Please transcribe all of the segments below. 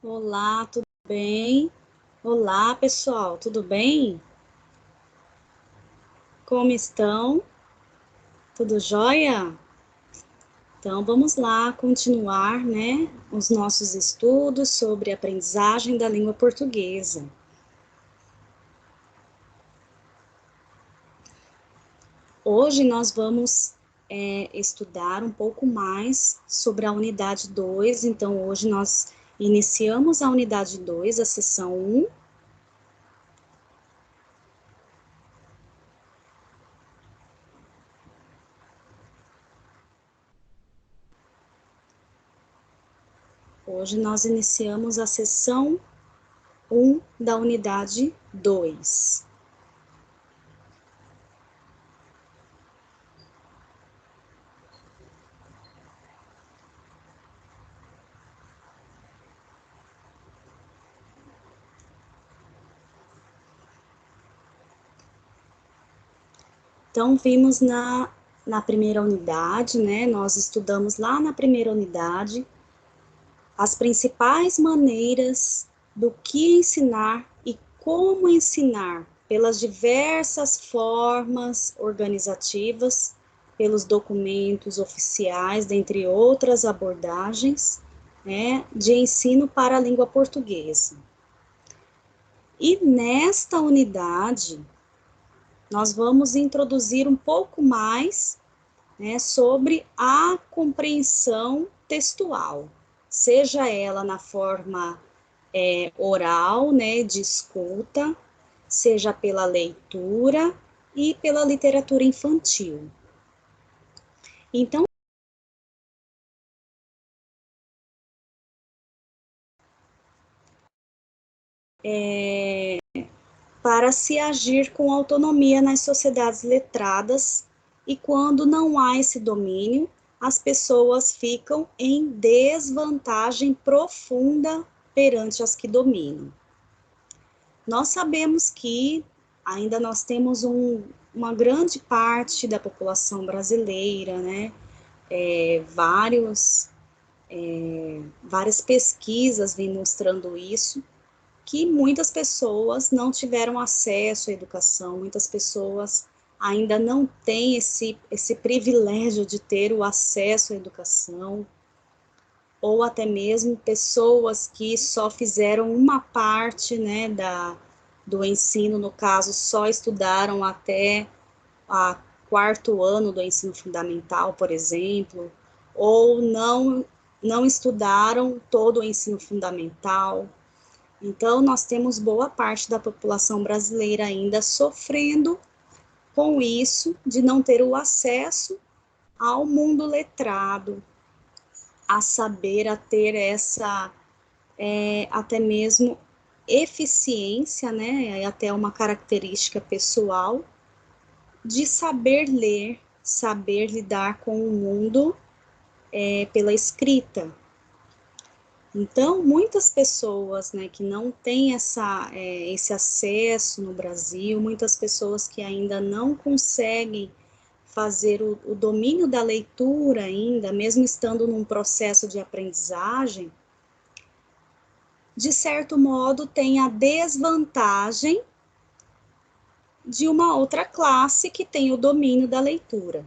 Olá, tudo bem? Olá, pessoal, tudo bem? Como estão? Tudo jóia? Então, vamos lá continuar, né, os nossos estudos sobre a aprendizagem da língua portuguesa. Hoje nós vamos estudar um pouco mais sobre a unidade 2. Então, hoje nós iniciamos a unidade 2, a sessão 1. Hoje nós iniciamos a sessão 1 da unidade 2. Então, vimos na primeira unidade, né? Nós estudamos lá na primeira unidade as principais maneiras do que ensinar e como ensinar, pelas diversas formas organizativas, pelos documentos oficiais, dentre outras abordagens, né, de ensino para a língua portuguesa. E nesta unidade, nós vamos introduzir um pouco mais, né, sobre a compreensão textual, seja ela na forma oral, né, de escuta, seja pela leitura e pela literatura infantil. Então, para se agir com autonomia nas sociedades letradas, e quando não há esse domínio, as pessoas ficam em desvantagem profunda perante as que dominam. Nós sabemos que ainda nós temos uma grande parte da população brasileira, né? Várias pesquisas vêm mostrando isso, que muitas pessoas não tiveram acesso à educação, muitas pessoas ainda não têm esse privilégio de ter o acesso à educação, ou até mesmo pessoas que só fizeram uma parte, né, do ensino, no caso, só estudaram até o quarto ano do ensino fundamental, por exemplo, ou não estudaram todo o ensino fundamental. Então, nós temos boa parte da população brasileira ainda sofrendo com isso, de não ter o acesso ao mundo letrado, a saber, a ter essa, até mesmo, eficiência, né, até uma característica pessoal, de saber ler, saber lidar com o mundo pela escrita. Então, muitas pessoas, né, que não têm esse acesso no Brasil, muitas pessoas que ainda não conseguem fazer o domínio da leitura ainda, mesmo estando num processo de aprendizagem, de certo modo tem a desvantagem de uma outra classe que tem o domínio da leitura.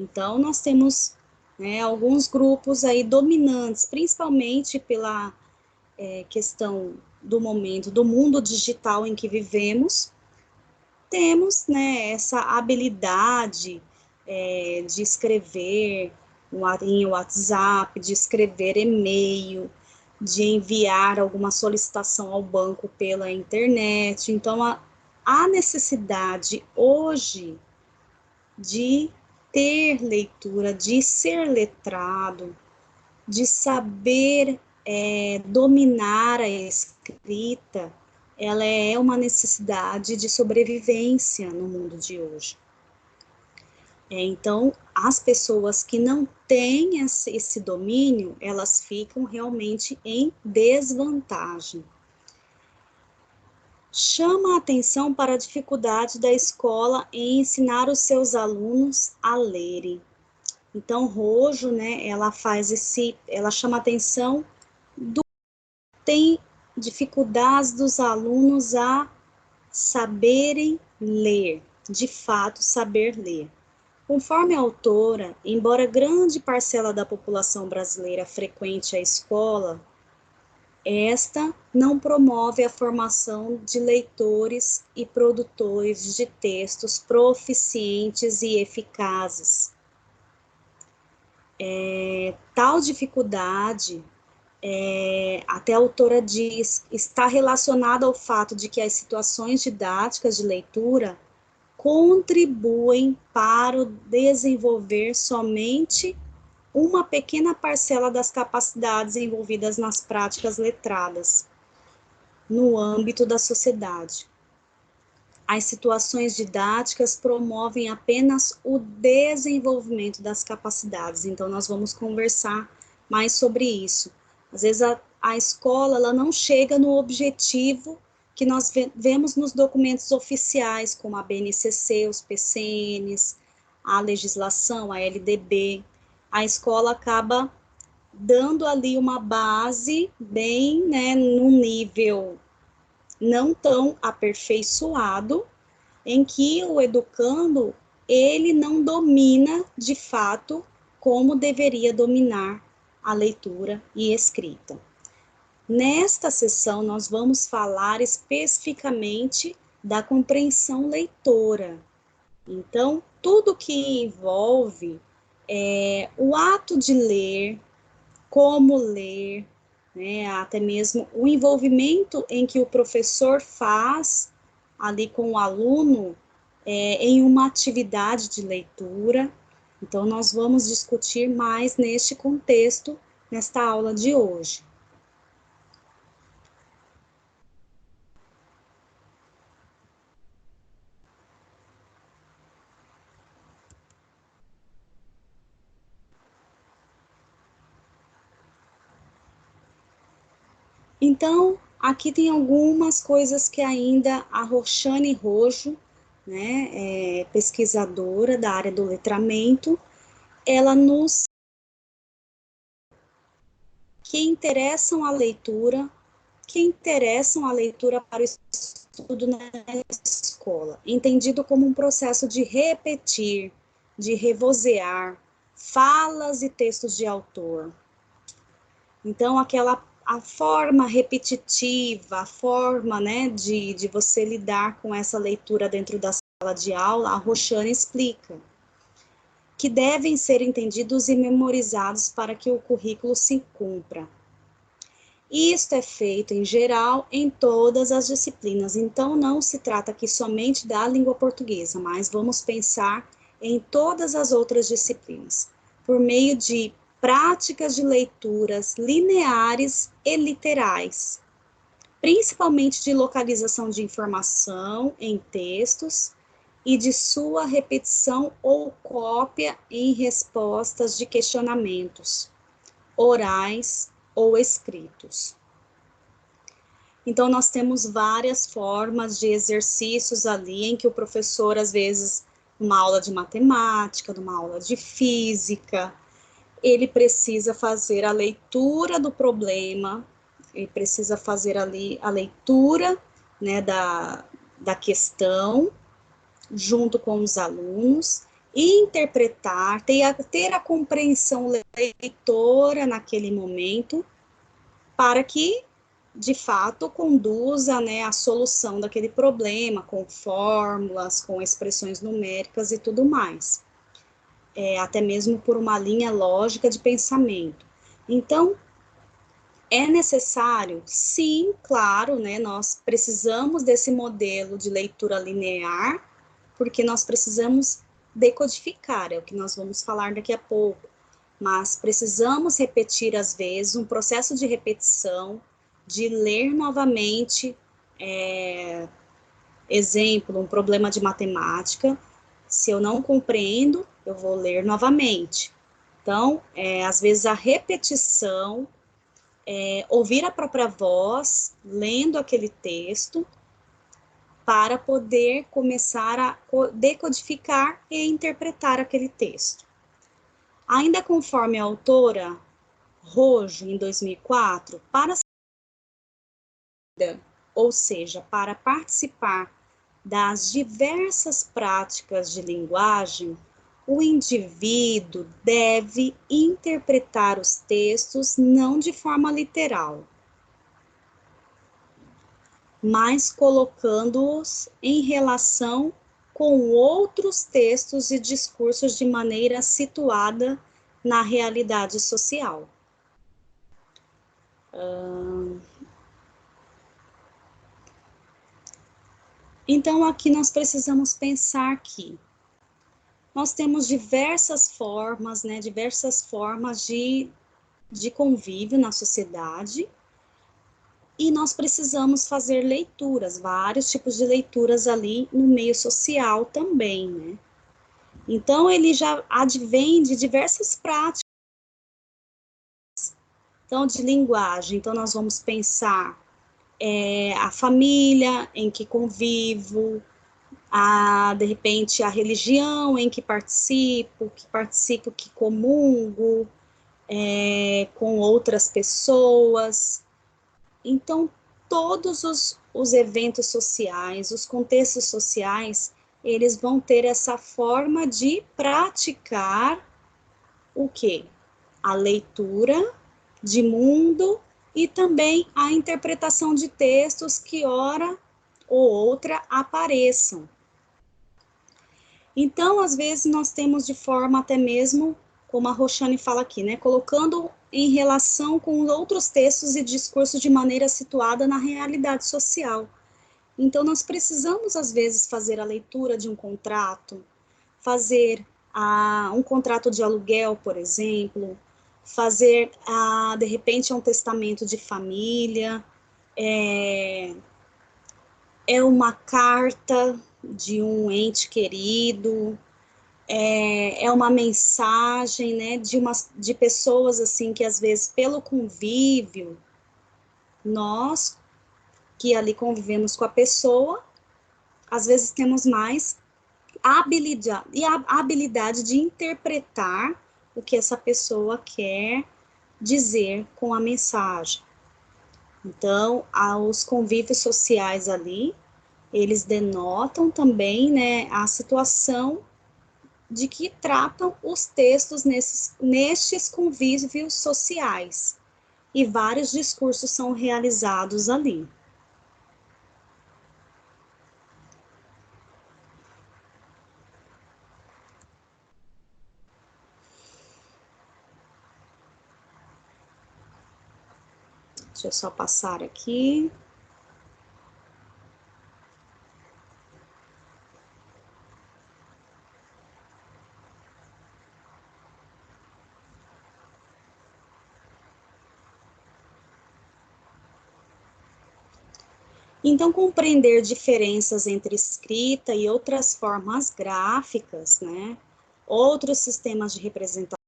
Então, nós temos, né, alguns grupos aí dominantes, principalmente pela questão do momento, do mundo digital em que vivemos, temos, né, essa habilidade de escrever em WhatsApp, de escrever e-mail, de enviar alguma solicitação ao banco pela internet. Então, a necessidade hoje de ter leitura, de ser letrado, de saber dominar a escrita, ela é uma necessidade de sobrevivência no mundo de hoje. Então, as pessoas que não têm esse domínio, elas ficam realmente em desvantagem. Chama a atenção para a dificuldade da escola em ensinar os seus alunos a lerem. Então, Rojo, né, ela chama a atenção tem dificuldades dos alunos a saberem ler, de fato, saber ler. Conforme a autora, embora grande parcela da população brasileira frequente a escola, esta não promove a formação de leitores e produtores de textos proficientes e eficazes. Tal dificuldade, até a autora diz, está relacionada ao fato de que as situações didáticas de leitura contribuem para o desenvolver somente uma pequena parcela das capacidades envolvidas nas práticas letradas no âmbito da sociedade. As situações didáticas promovem apenas o desenvolvimento das capacidades, então nós vamos conversar mais sobre isso. Às vezes a escola ela não chega no objetivo que nós vemos nos documentos oficiais, como a BNCC, os PCNs, a legislação, a LDB. A escola acaba dando ali uma base bem, né, num nível não tão aperfeiçoado, em que o educando, ele não domina, de fato, como deveria dominar a leitura e escrita. Nesta sessão, nós vamos falar especificamente da compreensão leitora. Então, tudo que envolve o ato de ler, como ler, né, até mesmo o envolvimento em que o professor faz ali com o aluno em uma atividade de leitura. Então, nós vamos discutir mais neste contexto, nesta aula de hoje. Então, aqui tem algumas coisas que ainda a Roxane Rojo, né, pesquisadora da área do letramento, ela nos que interessam a leitura, que interessam a leitura para o estudo na escola, entendido como um processo de repetir, de revozear falas e textos de autor. Então, a forma repetitiva, a forma, né, de você lidar com essa leitura dentro da sala de aula, a Roxane explica, que devem ser entendidos e memorizados para que o currículo se cumpra. Isto é feito, em geral, em todas as disciplinas, então não se trata aqui somente da língua portuguesa, mas vamos pensar em todas as outras disciplinas, por meio de práticas de leituras lineares e literais, principalmente de localização de informação em textos e de sua repetição ou cópia em respostas de questionamentos orais ou escritos. Então, nós temos várias formas de exercícios ali em que o professor, às vezes, numa aula de matemática, numa aula de física, ele precisa fazer a leitura do problema, ele precisa fazer ali a leitura, né, da questão, junto com os alunos, e interpretar, ter a compreensão leitora naquele momento, para que, de fato, conduza, né, a solução daquele problema, com fórmulas, com expressões numéricas e tudo mais. Até mesmo por uma linha lógica de pensamento. Então, é necessário, sim, claro, né, nós precisamos desse modelo de leitura linear, porque nós precisamos decodificar, é o que nós vamos falar daqui a pouco, mas precisamos repetir, às vezes, um processo de repetição, de ler novamente, exemplo, um problema de matemática. Se eu não compreendo, eu vou ler novamente. Então, às vezes a repetição, ouvir a própria voz, lendo aquele texto, para poder começar a decodificar e interpretar aquele texto. Ainda conforme a autora Rojo, em 2004, para ou seja, para participar das diversas práticas de linguagem, o indivíduo deve interpretar os textos não de forma literal, mas colocando-os em relação com outros textos e discursos de maneira situada na realidade social. Então, aqui nós precisamos pensar que nós temos diversas formas, né, diversas formas de convívio na sociedade, e nós precisamos fazer leituras, vários tipos de leituras ali no meio social também, né? Então, ele já advém de diversas práticas, então, de linguagem. Então, nós vamos pensar a família em que convivo, de repente, a religião em que participo, que comungo com outras pessoas. Então, todos os eventos sociais, os contextos sociais, eles vão ter essa forma de praticar o quê? A leitura de mundo e também a interpretação de textos que, hora ou outra, apareçam. Então, às vezes, nós temos de forma até mesmo, como a Roxane fala aqui, né, colocando em relação com outros textos e discursos de maneira situada na realidade social. Então, nós precisamos, às vezes, fazer a leitura de um contrato, fazer um contrato de aluguel, por exemplo, fazer, de repente, um testamento de família, uma carta de um ente querido, é uma mensagem, né, de pessoas, assim, que às vezes, pelo convívio, nós, que ali convivemos com a pessoa, às vezes temos mais habilidade de interpretar o que essa pessoa quer dizer com a mensagem. Então, os convívios sociais ali, eles denotam também, né, a situação de que tratam os textos nestes convívios sociais, e vários discursos são realizados ali. Deixa eu só passar aqui. Então, compreender diferenças entre escrita e outras formas gráficas, né? Outros sistemas de representação,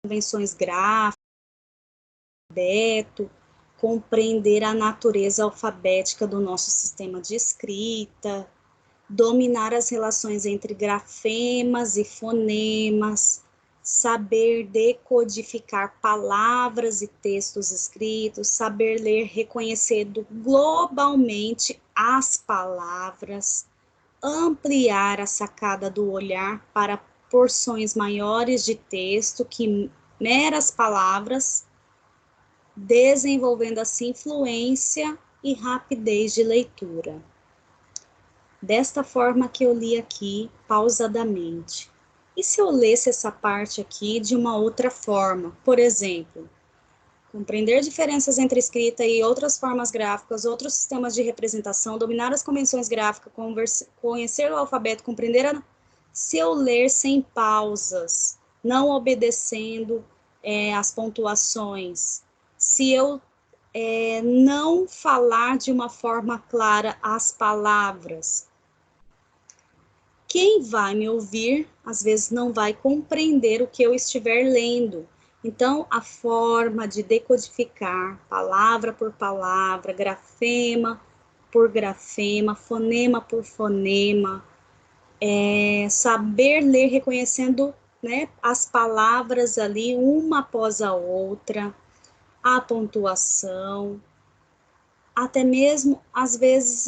convenções gráficas, compreender a natureza alfabética do nosso sistema de escrita, dominar as relações entre grafemas e fonemas, saber decodificar palavras e textos escritos, saber ler reconhecendo globalmente as palavras, ampliar a sacada do olhar para porções maiores de texto que meras palavras, desenvolvendo assim fluência e rapidez de leitura. Desta forma que eu li aqui, pausadamente. E se eu lesse essa parte aqui de uma outra forma? Por exemplo, compreender diferenças entre escrita e outras formas gráficas, outros sistemas de representação, dominar as convenções gráficas, conhecer o alfabeto, compreender se eu ler sem pausas, não obedecendo as pontuações, se eu não falar de uma forma clara as palavras, quem vai me ouvir, às vezes, não vai compreender o que eu estiver lendo. Então, a forma de decodificar, palavra por palavra, grafema por grafema, fonema por fonema, saber ler reconhecendo, né, as palavras ali, uma após a outra, a pontuação, até mesmo, às vezes,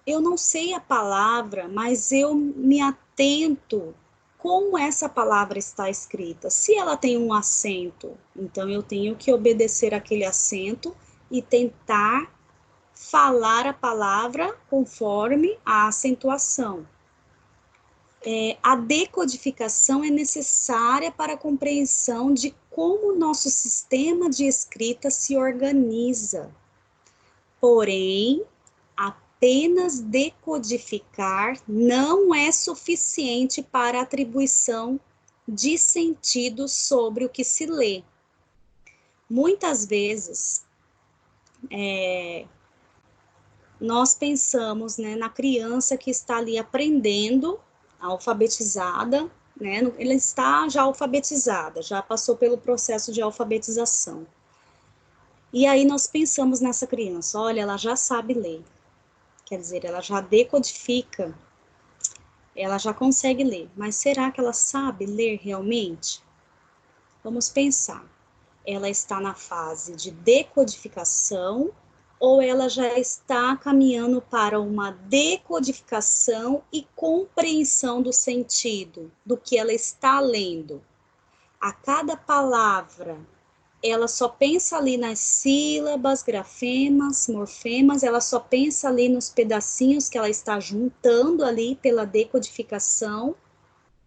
eu não sei a palavra, mas eu me atento como essa palavra está escrita. Se ela tem um acento, então eu tenho que obedecer aquele acento e tentar falar a palavra conforme a acentuação. A decodificação é necessária para a compreensão de como o nosso sistema de escrita se organiza. Porém, apenas decodificar não é suficiente para a atribuição de sentido sobre o que se lê. Muitas vezes, nós pensamos, né, na criança que está ali aprendendo, alfabetizada, né, ela está já alfabetizada, já passou pelo processo de alfabetização. E aí nós pensamos nessa criança, olha, ela já sabe ler, quer dizer, ela já decodifica, ela já consegue ler, mas será que ela sabe ler realmente? Vamos pensar, ela está na fase de decodificação ou ela já está caminhando para uma decodificação e compreensão do sentido do que ela está lendo? A cada palavra, ela só pensa ali nas sílabas, grafemas, morfemas, ela só pensa ali nos pedacinhos que ela está juntando ali pela decodificação,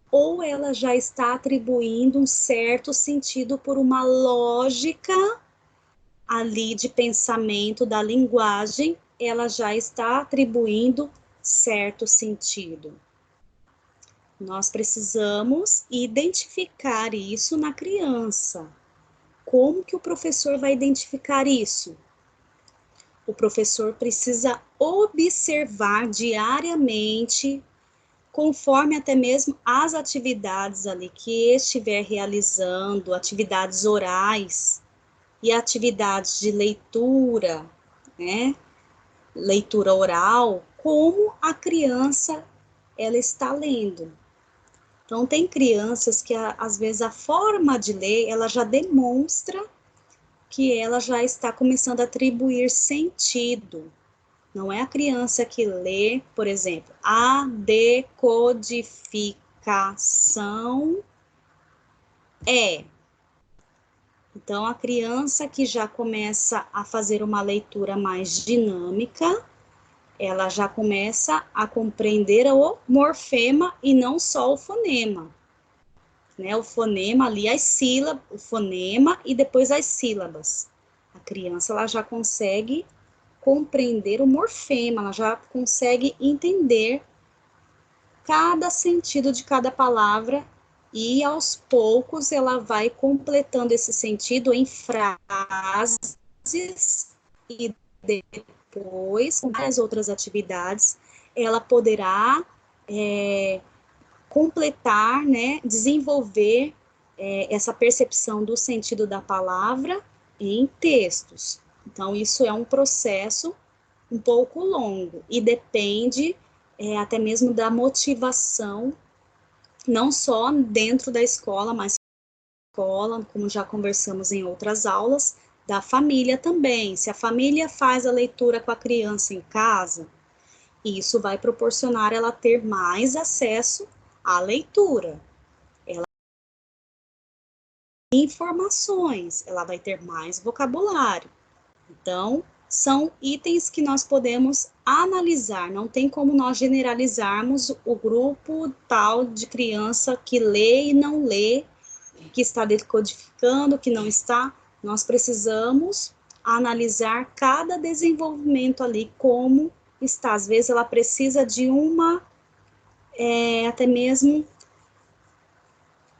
ou ela já está atribuindo um certo sentido por uma lógica ali de pensamento da linguagem, ela já está atribuindo certo sentido. Nós precisamos identificar isso na criança. Como que o professor vai identificar isso? O professor precisa observar diariamente, conforme até mesmo as atividades ali que estiver realizando, atividades orais e atividades de leitura, né? Leitura oral, como a criança ela está lendo. Então tem crianças que às vezes a forma de ler, ela já demonstra que ela já está começando a atribuir sentido. Não é a criança que lê, por exemplo, a decodificação é. Então, a criança que já começa a fazer uma leitura mais dinâmica, ela já começa a compreender o morfema e não só o fonema. Né? O fonema ali, as sílabas, o fonema e depois as sílabas. A criança ela já consegue compreender o morfema, ela já consegue entender cada sentido de cada palavra e aos poucos ela vai completando esse sentido em frases e depois, com várias outras atividades, ela poderá completar, né, desenvolver essa percepção do sentido da palavra em textos. Então, isso é um processo um pouco longo e depende até mesmo da motivação, não só dentro da escola, mas escola, como já conversamos em outras aulas, da família também. Se a família faz a leitura com a criança em casa, isso vai proporcionar ela ter mais acesso à leitura. Ela tem informações, ela vai ter mais vocabulário. Então, são itens que nós podemos analisar, não tem como nós generalizarmos o grupo tal de criança que lê e não lê, que está decodificando, que não está. Nós precisamos analisar cada desenvolvimento ali, como está. Às vezes ela precisa de até mesmo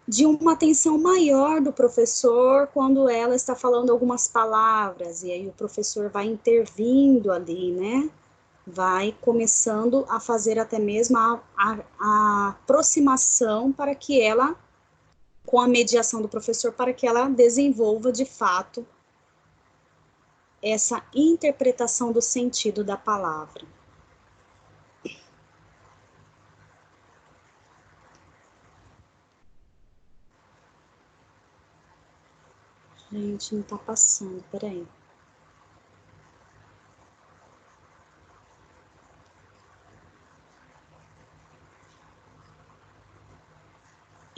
de uma atenção maior do professor quando ela está falando algumas palavras, e aí o professor vai intervindo ali, né? Vai começando a fazer até mesmo a aproximação para que ela, com a mediação do professor, para que ela desenvolva de fato essa interpretação do sentido da palavra. Gente, não tá passando, peraí.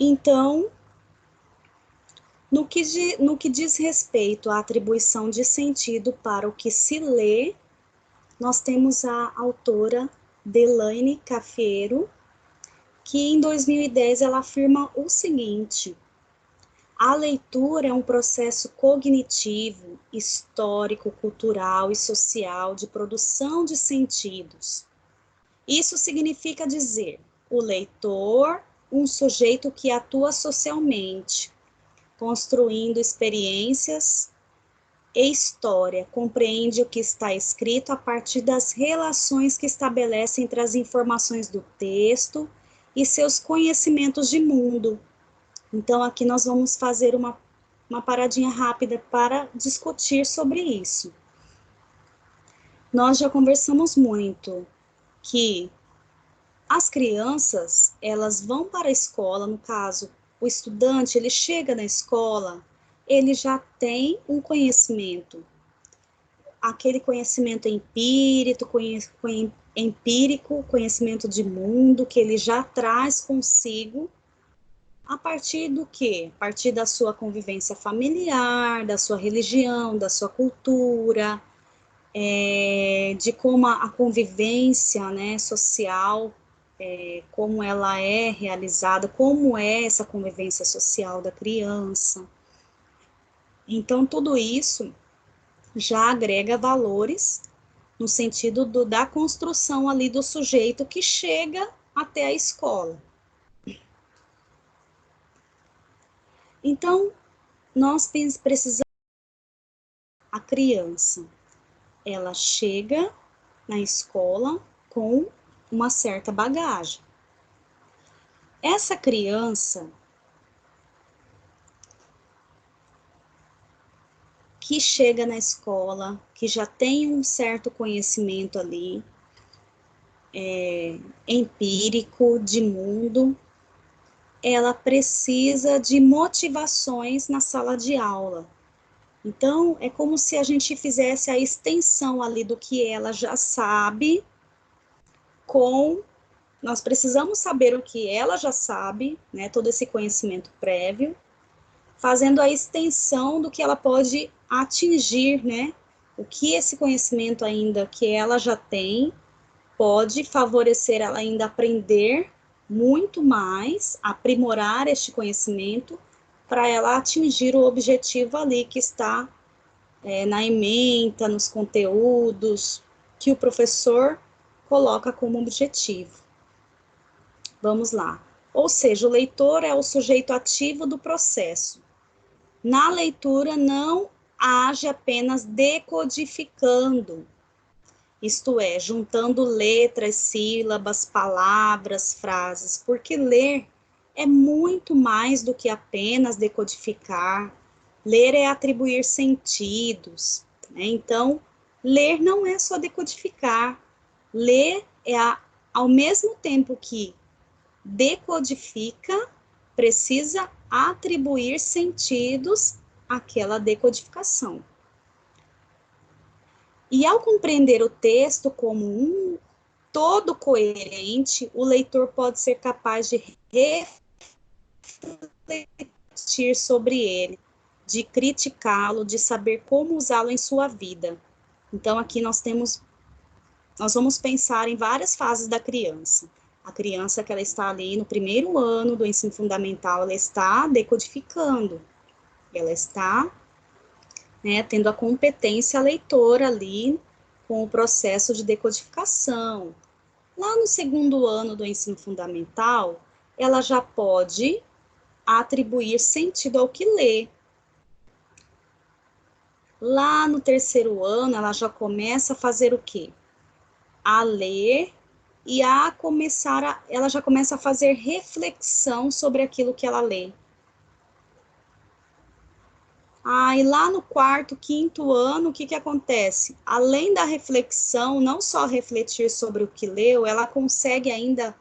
Então, no que diz respeito à atribuição de sentido para o que se lê, nós temos a autora Delaine Cafiero, que em 2010 ela afirma o seguinte: a leitura é um processo cognitivo, histórico, cultural e social de produção de sentidos. Isso significa dizer, o leitor, um sujeito que atua socialmente, construindo experiências e história, compreende o que está escrito a partir das relações que estabelece entre as informações do texto e seus conhecimentos de mundo. Então, aqui nós vamos fazer uma paradinha rápida para discutir sobre isso. Nós já conversamos muito que as crianças, elas vão para a escola, no caso, o estudante, ele chega na escola, ele já tem um conhecimento, aquele conhecimento empírico, conhecimento de mundo, que ele já traz consigo, a partir do quê? A partir da sua convivência familiar, da sua religião, da sua cultura, de como a convivência, né, social, como ela é realizada, como é essa convivência social da criança. Então, tudo isso já agrega valores no sentido da construção ali do sujeito que chega até a escola. Então, nós precisamos, a criança, ela chega na escola com uma certa bagagem. Essa criança que chega na escola, que já tem um certo conhecimento ali, empírico, de mundo, ela precisa de motivações na sala de aula. Então, é como se a gente fizesse a extensão ali do que ela já sabe, nós precisamos saber o que ela já sabe, né, todo esse conhecimento prévio, fazendo a extensão do que ela pode atingir, né, o que esse conhecimento ainda que ela já tem, pode favorecer ela ainda aprender muito mais, aprimorar este conhecimento, para ela atingir o objetivo ali que está na ementa, nos conteúdos, que o professor coloca como objetivo. Vamos lá. Ou seja, o leitor é o sujeito ativo do processo. Na leitura, não age apenas decodificando, isto é, juntando letras, sílabas, palavras, frases, porque ler é muito mais do que apenas decodificar. Ler é atribuir sentidos, né? Então, ler não é só decodificar. Ler é, ao mesmo tempo que decodifica, precisa atribuir sentidos àquela decodificação. E ao compreender o texto como um todo coerente, o leitor pode ser capaz de refletir sobre ele, de criticá-lo, de saber como usá-lo em sua vida. Então, aqui nós vamos pensar em várias fases da criança. A criança que ela está ali no primeiro ano do ensino fundamental, ela está decodificando, ela está, né, tendo a competência leitora ali com o processo de decodificação. Lá no segundo ano do ensino fundamental, ela já pode atribuir sentido ao que lê. Lá no terceiro ano, ela já começa a fazer o quê? A ler e ela já começa a fazer reflexão sobre aquilo que ela lê. E lá no quarto, quinto ano, o que acontece? Além da reflexão, não só refletir sobre o que leu, ela consegue ainda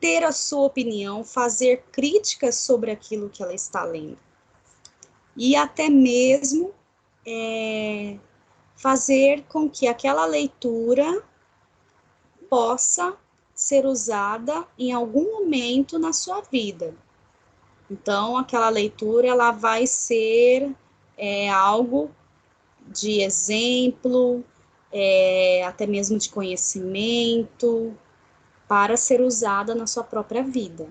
ter a sua opinião, fazer críticas sobre aquilo que ela está lendo. E até mesmo fazer com que aquela leitura possa ser usada em algum momento na sua vida. Então, aquela leitura, ela vai ser algo de exemplo, até mesmo de conhecimento, para ser usada na sua própria vida.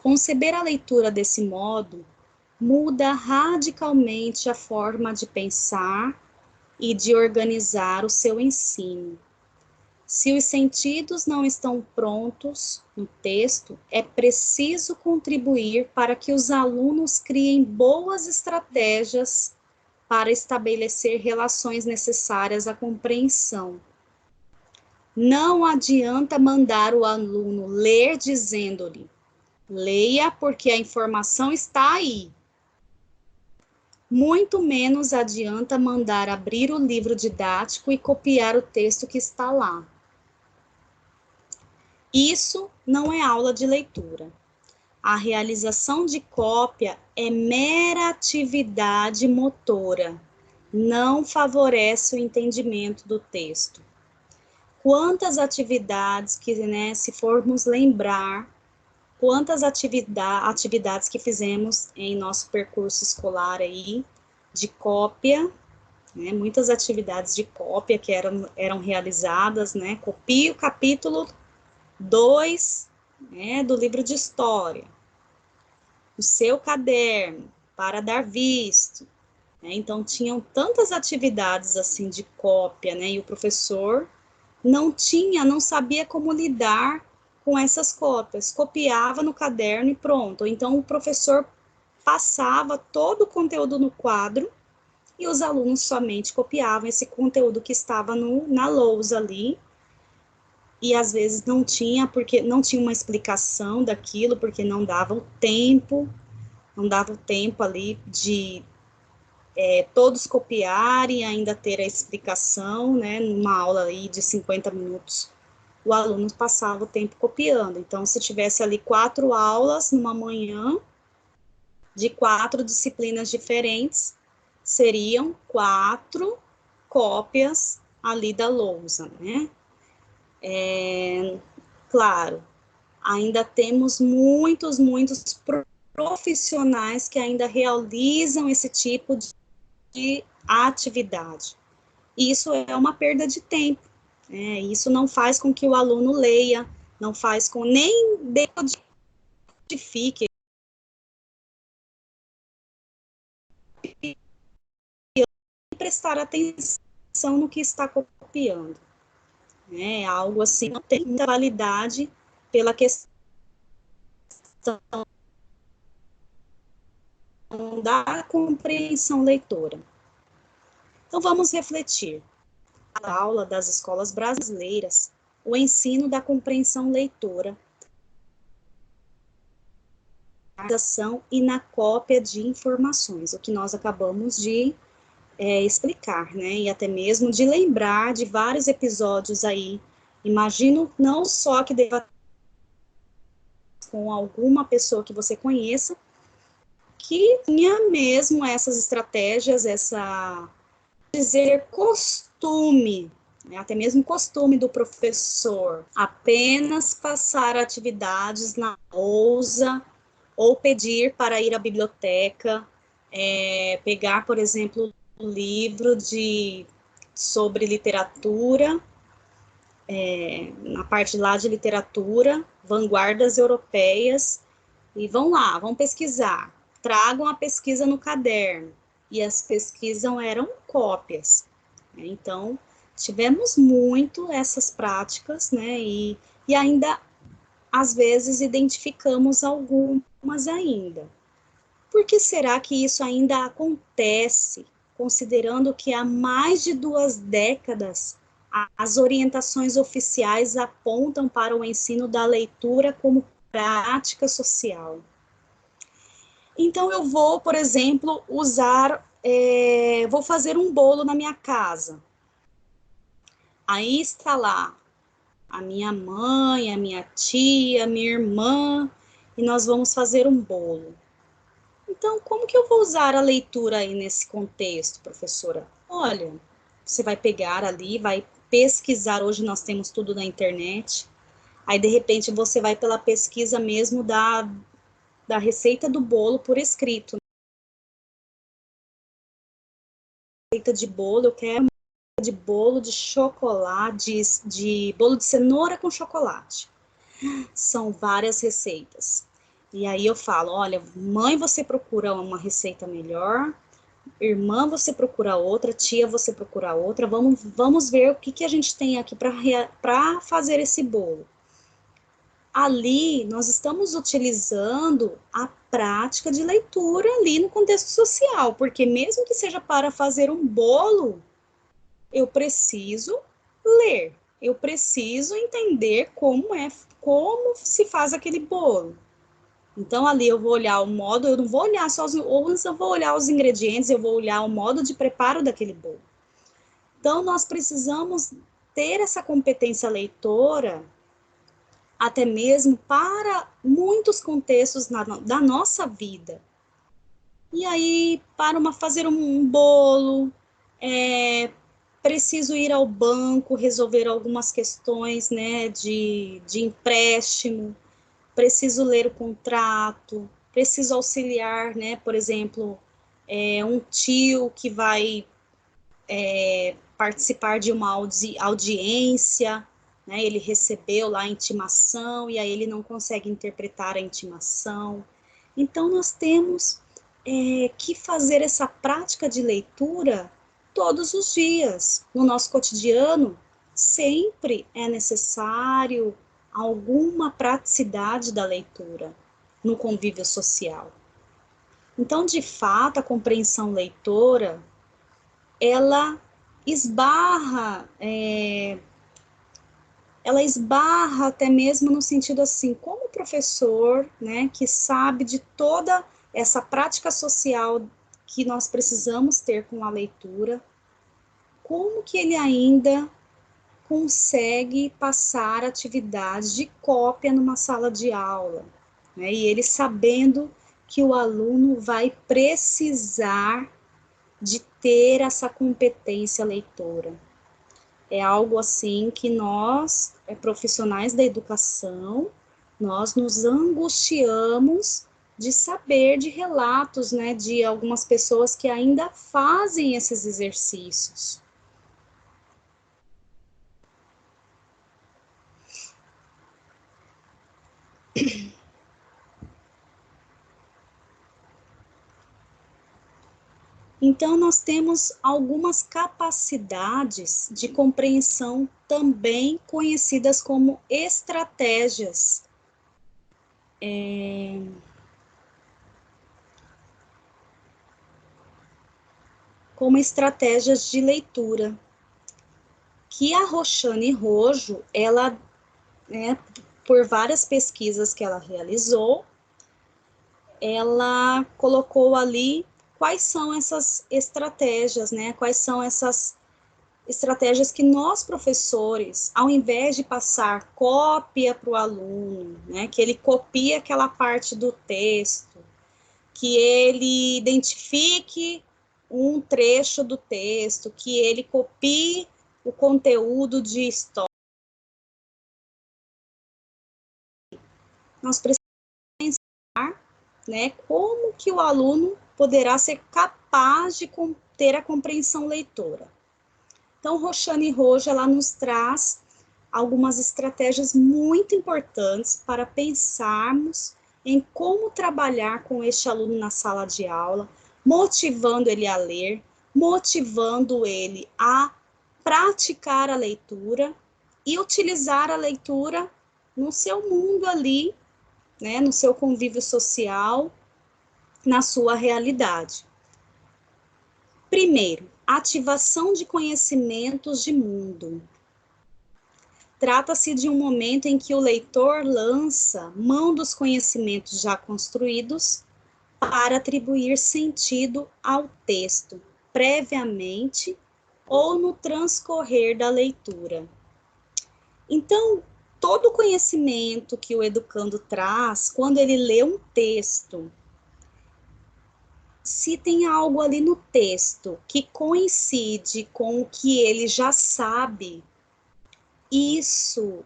Conceber a leitura desse modo muda radicalmente a forma de pensar e de organizar o seu ensino. Se os sentidos não estão prontos no texto, é preciso contribuir para que os alunos criem boas estratégias para estabelecer relações necessárias à compreensão. Não adianta mandar o aluno ler dizendo-lhe: leia porque a informação está aí. Muito menos adianta mandar abrir o livro didático e copiar o texto que está lá. Isso não é aula de leitura. A realização de cópia é mera atividade motora, não favorece o entendimento do texto. Quantas atividades que, se formos lembrar, quantas atividades que fizemos em nosso percurso escolar aí, de cópia, muitas atividades de cópia que eram realizadas, copie o capítulo 2, do livro de história, o seu caderno, para dar visto. Então, tinham tantas atividades assim de cópia, e o professor não sabia como lidar com essas cópias, copiava no caderno e pronto. Então, o professor passava todo o conteúdo no quadro e os alunos somente copiavam esse conteúdo que estava na lousa ali, e às vezes não tinha, porque não tinha uma explicação daquilo, porque não dava o tempo ali de todos copiarem e ainda ter a explicação, numa aula aí de 50 minutos, o aluno passava o tempo copiando. Então, se tivesse ali 4 aulas numa manhã, de 4 disciplinas diferentes, seriam 4 cópias ali da lousa, Claro, ainda temos muitos profissionais que ainda realizam esse tipo de atividade. Isso é uma perda de tempo. Isso não faz com que o aluno leia, não faz com nem decodifique e prestar atenção no que está copiando. Algo assim não tem muita validade pela questão da compreensão leitora. Então, vamos refletir. Na aula das escolas brasileiras, o ensino da compreensão leitora e na cópia de informações, o que nós acabamos de explicar, e até mesmo de lembrar de vários episódios aí. Imagino não só que deva com alguma pessoa que você conheça, que tinha mesmo essas estratégias, costume, até mesmo costume do professor, apenas passar atividades na lousa, ou pedir para ir à biblioteca, pegar, por exemplo, um livro sobre literatura, na parte lá de literatura, vanguardas europeias, e vão pesquisar, tragam a pesquisa no caderno, e as pesquisas eram cópias. Então, tivemos muito essas práticas, e ainda, às vezes, identificamos algumas ainda. Por que será que isso ainda acontece, considerando que há mais de 2 décadas as orientações oficiais apontam para o ensino da leitura como prática social? Então, eu vou, por exemplo, vou fazer um bolo na minha casa. Aí está lá a minha mãe, a minha tia, a minha irmã, e nós vamos fazer um bolo. Então, como que eu vou usar a leitura aí nesse contexto, professora? Olha, você vai pegar ali, vai pesquisar, hoje nós temos tudo na internet, aí de repente você vai pela pesquisa mesmo da da receita do bolo por escrito. Receita de bolo, eu quero uma de bolo de chocolate, de bolo de cenoura com chocolate. São várias receitas. E aí eu falo, olha, mãe, você procura uma receita melhor, irmã, você procura outra, tia, você procura outra, vamos ver o que a gente tem aqui para fazer esse bolo. Ali, nós estamos utilizando a prática de leitura ali no contexto social, porque mesmo que seja para fazer um bolo, eu preciso ler, eu preciso entender como se faz aquele bolo. Então, ali eu vou olhar o modo, eu não vou olhar só eu vou olhar os ingredientes, eu vou olhar o modo de preparo daquele bolo. Então, nós precisamos ter essa competência leitora, até mesmo para muitos contextos da nossa vida. E aí, para fazer um bolo, preciso ir ao banco, resolver algumas questões, né, de empréstimo, preciso ler o contrato, preciso auxiliar, né, por exemplo, um tio que vai participar de uma audiência, né, ele recebeu lá a intimação e aí ele não consegue interpretar a intimação. Então, nós temos que fazer essa prática de leitura todos os dias. No nosso cotidiano, sempre é necessário alguma praticidade da leitura no convívio social. Então, de fato, a compreensão leitora, ela esbarra até mesmo no sentido assim, como professor, né, que sabe de toda essa prática social que nós precisamos ter com a leitura, como que ele ainda consegue passar atividades de cópia numa sala de aula, né, e ele sabendo que o aluno vai precisar de ter essa competência leitora. É algo assim que nós, profissionais da educação, nós nos angustiamos de saber de relatos, né, de algumas pessoas que ainda fazem esses exercícios. Então, nós temos algumas capacidades de compreensão também conhecidas como estratégias. Como estratégias de leitura, que a Roxane Rojo, ela, né, por várias pesquisas que ela realizou, ela colocou ali quais são essas estratégias, né? Quais são essas estratégias que nós, professores, ao invés de passar cópia para o aluno, né? Que ele copie aquela parte do texto, que ele identifique um trecho do texto, que ele copie o conteúdo de história. Nós precisamos pensar, né, como que o aluno poderá ser capaz de ter a compreensão leitora. Então, Roxane Rojo, ela nos traz algumas estratégias muito importantes para pensarmos em como trabalhar com este aluno na sala de aula, motivando ele a ler, motivando ele a praticar a leitura e utilizar a leitura no seu mundo ali, né, no seu convívio social, na sua realidade. Primeiro, ativação de conhecimentos de mundo. Trata-se de um momento em que o leitor lança mão dos conhecimentos já construídos para atribuir sentido ao texto, previamente ou no transcorrer da leitura. Então, todo o conhecimento que o educando traz, quando ele lê um texto, se tem algo ali no texto que coincide com o que ele já sabe, isso,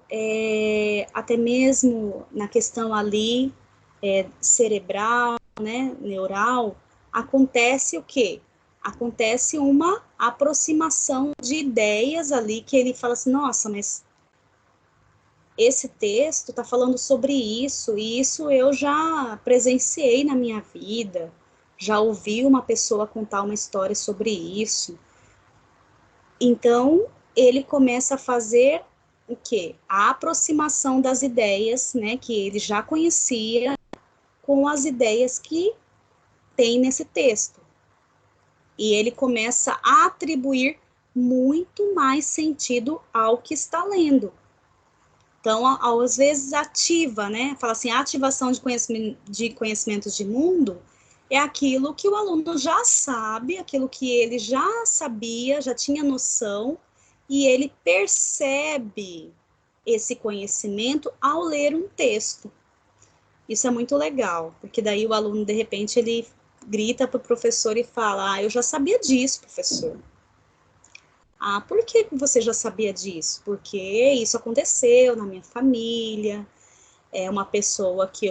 até mesmo na questão ali cerebral, né, neural, acontece o quê? Acontece uma aproximação de ideias ali, que ele fala assim, nossa, mas esse texto está falando sobre isso, e isso eu já presenciei na minha vida, já ouvi uma pessoa contar uma história sobre isso. Então, ele começa a fazer o quê? A aproximação das ideias, né, que ele já conhecia, com as ideias que tem nesse texto. E ele começa a atribuir muito mais sentido ao que está lendo. Então, às vezes ativa, né? Fala assim, a ativação de conhecimentos de mundo é aquilo que o aluno já sabe, aquilo que ele já sabia, já tinha noção, e ele percebe esse conhecimento ao ler um texto. Isso é muito legal, porque daí o aluno, de repente, ele grita para o professor e fala, eu já sabia disso, professor. Por que você já sabia disso? Porque isso aconteceu na minha família, uma pessoa que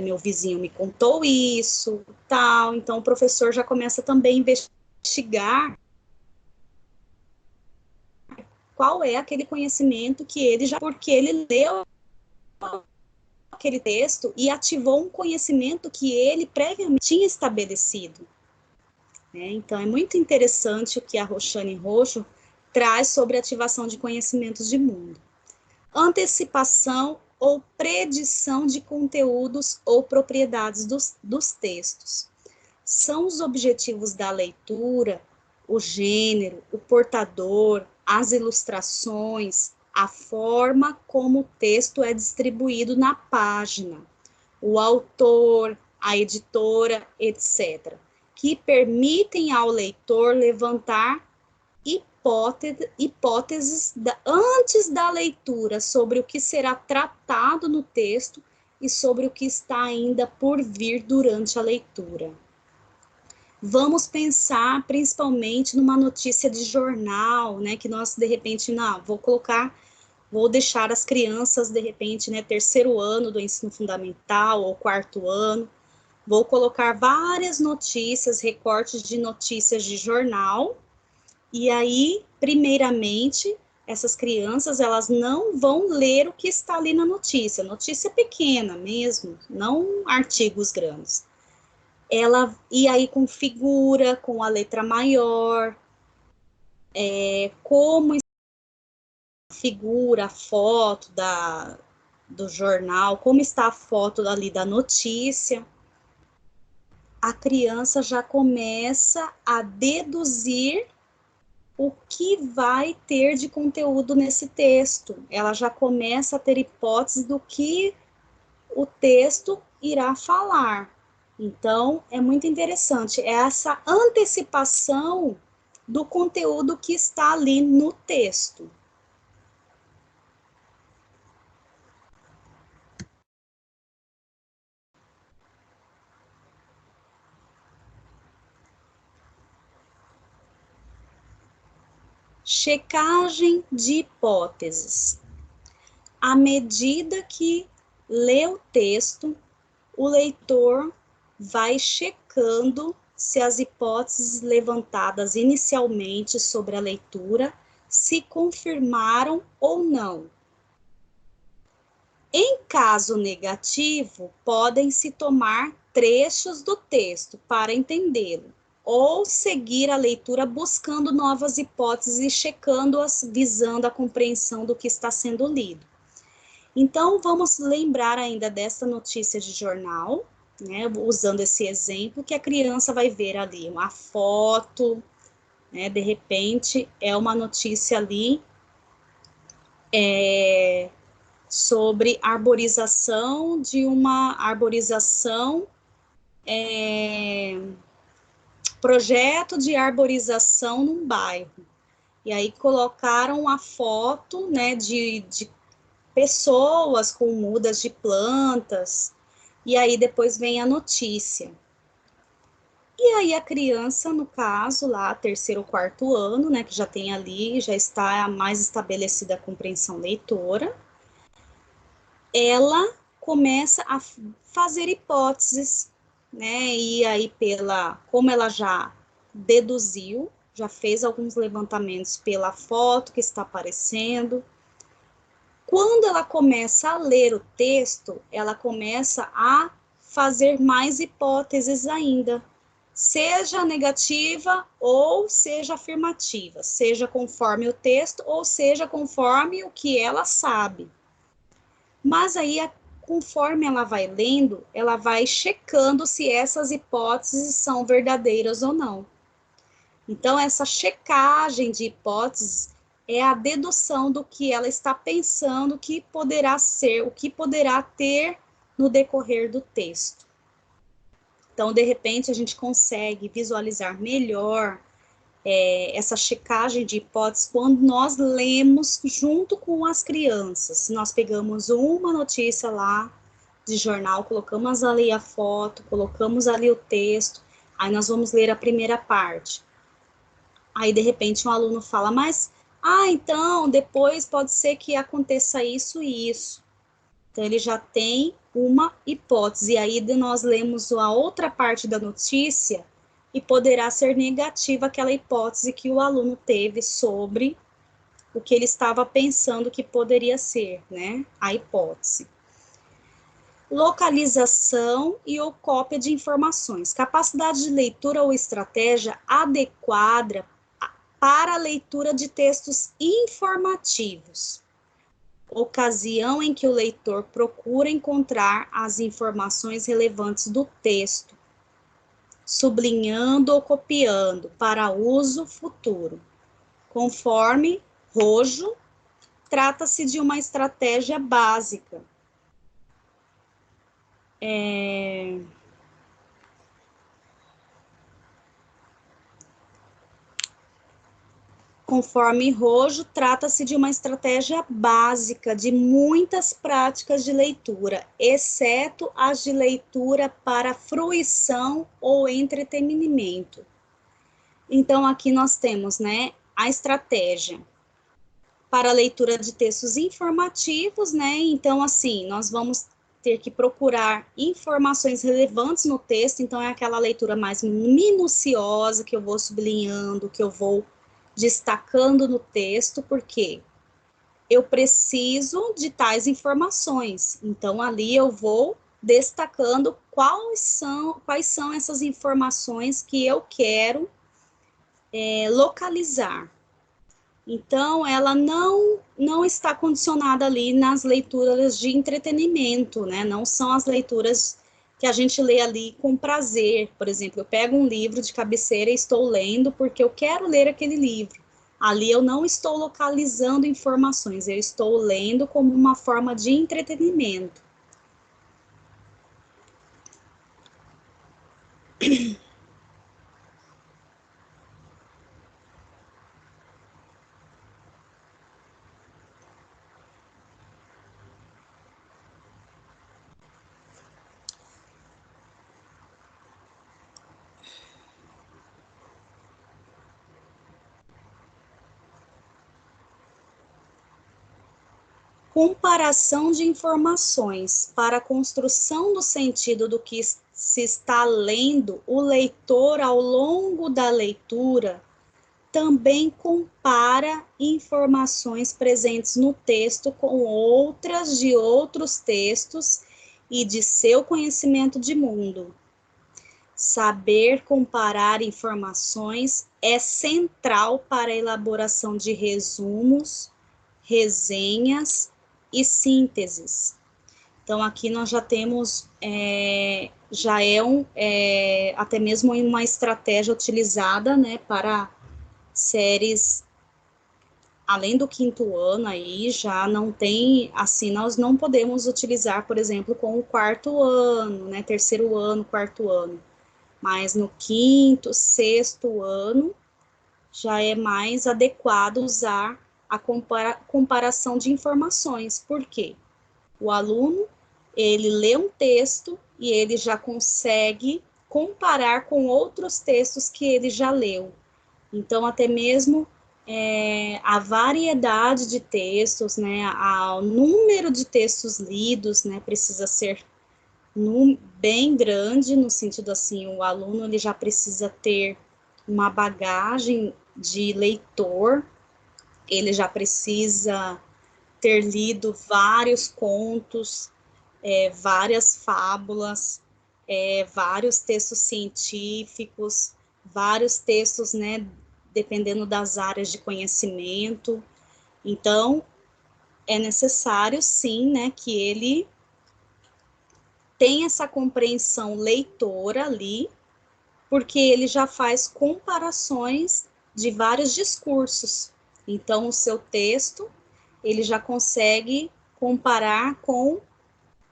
meu vizinho me contou isso, tal. Então, o professor já começa também a investigar qual é aquele conhecimento que ele já, porque ele leu aquele texto e ativou um conhecimento que ele previamente tinha estabelecido. Então, é muito interessante o que a Roxane Roxo traz sobre ativação de conhecimentos de mundo. Antecipação ou predição de conteúdos ou propriedades dos textos. São os objetivos da leitura, o gênero, o portador, as ilustrações, a forma como o texto é distribuído na página, o autor, a editora, etc., que permitem ao leitor levantar hipóteses antes da leitura sobre o que será tratado no texto e sobre o que está ainda por vir durante a leitura. Vamos pensar principalmente numa notícia de jornal, né, que nós, de repente, vou deixar as crianças, de repente, né, terceiro ano do ensino fundamental ou quarto ano, vou colocar várias notícias, recortes de notícias de jornal, e aí, primeiramente, essas crianças, elas não vão ler o que está ali na notícia pequena mesmo, não artigos grandes. E aí com figura, com a letra maior, como figura, a foto do jornal, como está a foto ali da notícia, a criança já começa a deduzir o que vai ter de conteúdo nesse texto. Ela já começa a ter hipótese do que o texto irá falar. Então, é muito interessante, é essa antecipação do conteúdo que está ali no texto. Checagem de hipóteses. À medida que lê o texto, o leitor vai checando se as hipóteses levantadas inicialmente sobre a leitura se confirmaram ou não. Em caso negativo, podem-se tomar trechos do texto para entendê-lo, ou seguir a leitura buscando novas hipóteses e checando-as, visando a compreensão do que está sendo lido. Então, vamos lembrar ainda dessa notícia de jornal, né, usando esse exemplo, que a criança vai ver ali uma foto, né, de repente é uma notícia ali sobre arborização projeto de arborização num bairro. E aí colocaram a foto, né, de pessoas com mudas de plantas, e aí depois vem a notícia. E aí a criança, no caso lá, terceiro ou quarto ano, né, que já tem ali, já está mais estabelecida a compreensão leitora, ela começa a fazer hipóteses, né? E aí, como ela já deduziu, já fez alguns levantamentos pela foto que está aparecendo. Quando ela começa a ler o texto, ela começa a fazer mais hipóteses ainda, seja negativa ou seja afirmativa, seja conforme o texto ou seja conforme o que ela sabe. Mas aí, conforme ela vai lendo, ela vai checando se essas hipóteses são verdadeiras ou não. Então, essa checagem de hipóteses é a dedução do que ela está pensando que poderá ser, o que poderá ter no decorrer do texto. Então, de repente, a gente consegue visualizar melhor essa checagem de hipóteses quando nós lemos junto com as crianças. Se nós pegamos uma notícia lá de jornal, colocamos ali a foto, colocamos ali o texto, aí nós vamos ler a primeira parte. Aí, de repente, um aluno fala, mas, então, depois pode ser que aconteça isso e isso. Então, ele já tem uma hipótese. E aí, nós lemos a outra parte da notícia e poderá ser negativa aquela hipótese que o aluno teve sobre o que ele estava pensando que poderia ser, né? A hipótese. Localização e ou cópia de informações. Capacidade de leitura ou estratégia adequada para a leitura de textos informativos. Ocasião em que o leitor procura encontrar as informações relevantes do texto, sublinhando ou copiando para uso futuro. Conforme Rojo, trata-se de uma estratégia básica. Conforme Rojo, trata-se de uma estratégia básica de muitas práticas de leitura, exceto as de leitura para fruição ou entretenimento. Então, aqui nós temos, né, a estratégia para a leitura de textos informativos, né? Então, assim, nós vamos ter que procurar informações relevantes no texto, então é aquela leitura mais minuciosa, que eu vou sublinhando, que eu vou destacando no texto, porque eu preciso de tais informações. Então, ali eu vou destacando quais são essas informações que eu quero localizar. Então, ela não está condicionada ali nas leituras de entretenimento, né? Não são as leituras que a gente lê ali com prazer. Por exemplo, eu pego um livro de cabeceira e estou lendo porque eu quero ler aquele livro. Ali eu não estou localizando informações, eu estou lendo como uma forma de entretenimento. Comparação de informações. Para a construção do sentido do que se está lendo, o leitor, ao longo da leitura, também compara informações presentes no texto com outras de outros textos e de seu conhecimento de mundo. Saber comparar informações é central para a elaboração de resumos, resenhas e sínteses. Então, aqui nós já temos, até mesmo uma estratégia utilizada, né, para séries além do quinto ano aí, já não tem, assim, nós não podemos utilizar, por exemplo, com o quarto ano, né, terceiro ano, quarto ano, mas no quinto, sexto ano, já é mais adequado usar a comparação de informações. Por quê? O aluno, ele lê um texto e ele já consegue comparar com outros textos que ele já leu. Então, até mesmo a variedade de textos, né, o número de textos lidos, né, precisa ser bem grande, no sentido assim, o aluno ele já precisa ter uma bagagem de leitor, ele já precisa ter lido vários contos, várias fábulas, vários textos científicos, vários textos, né, dependendo das áreas de conhecimento. Então, é necessário, sim, né, que ele tenha essa compreensão leitora ali, porque ele já faz comparações de vários discursos. Então, o seu texto, ele já consegue comparar com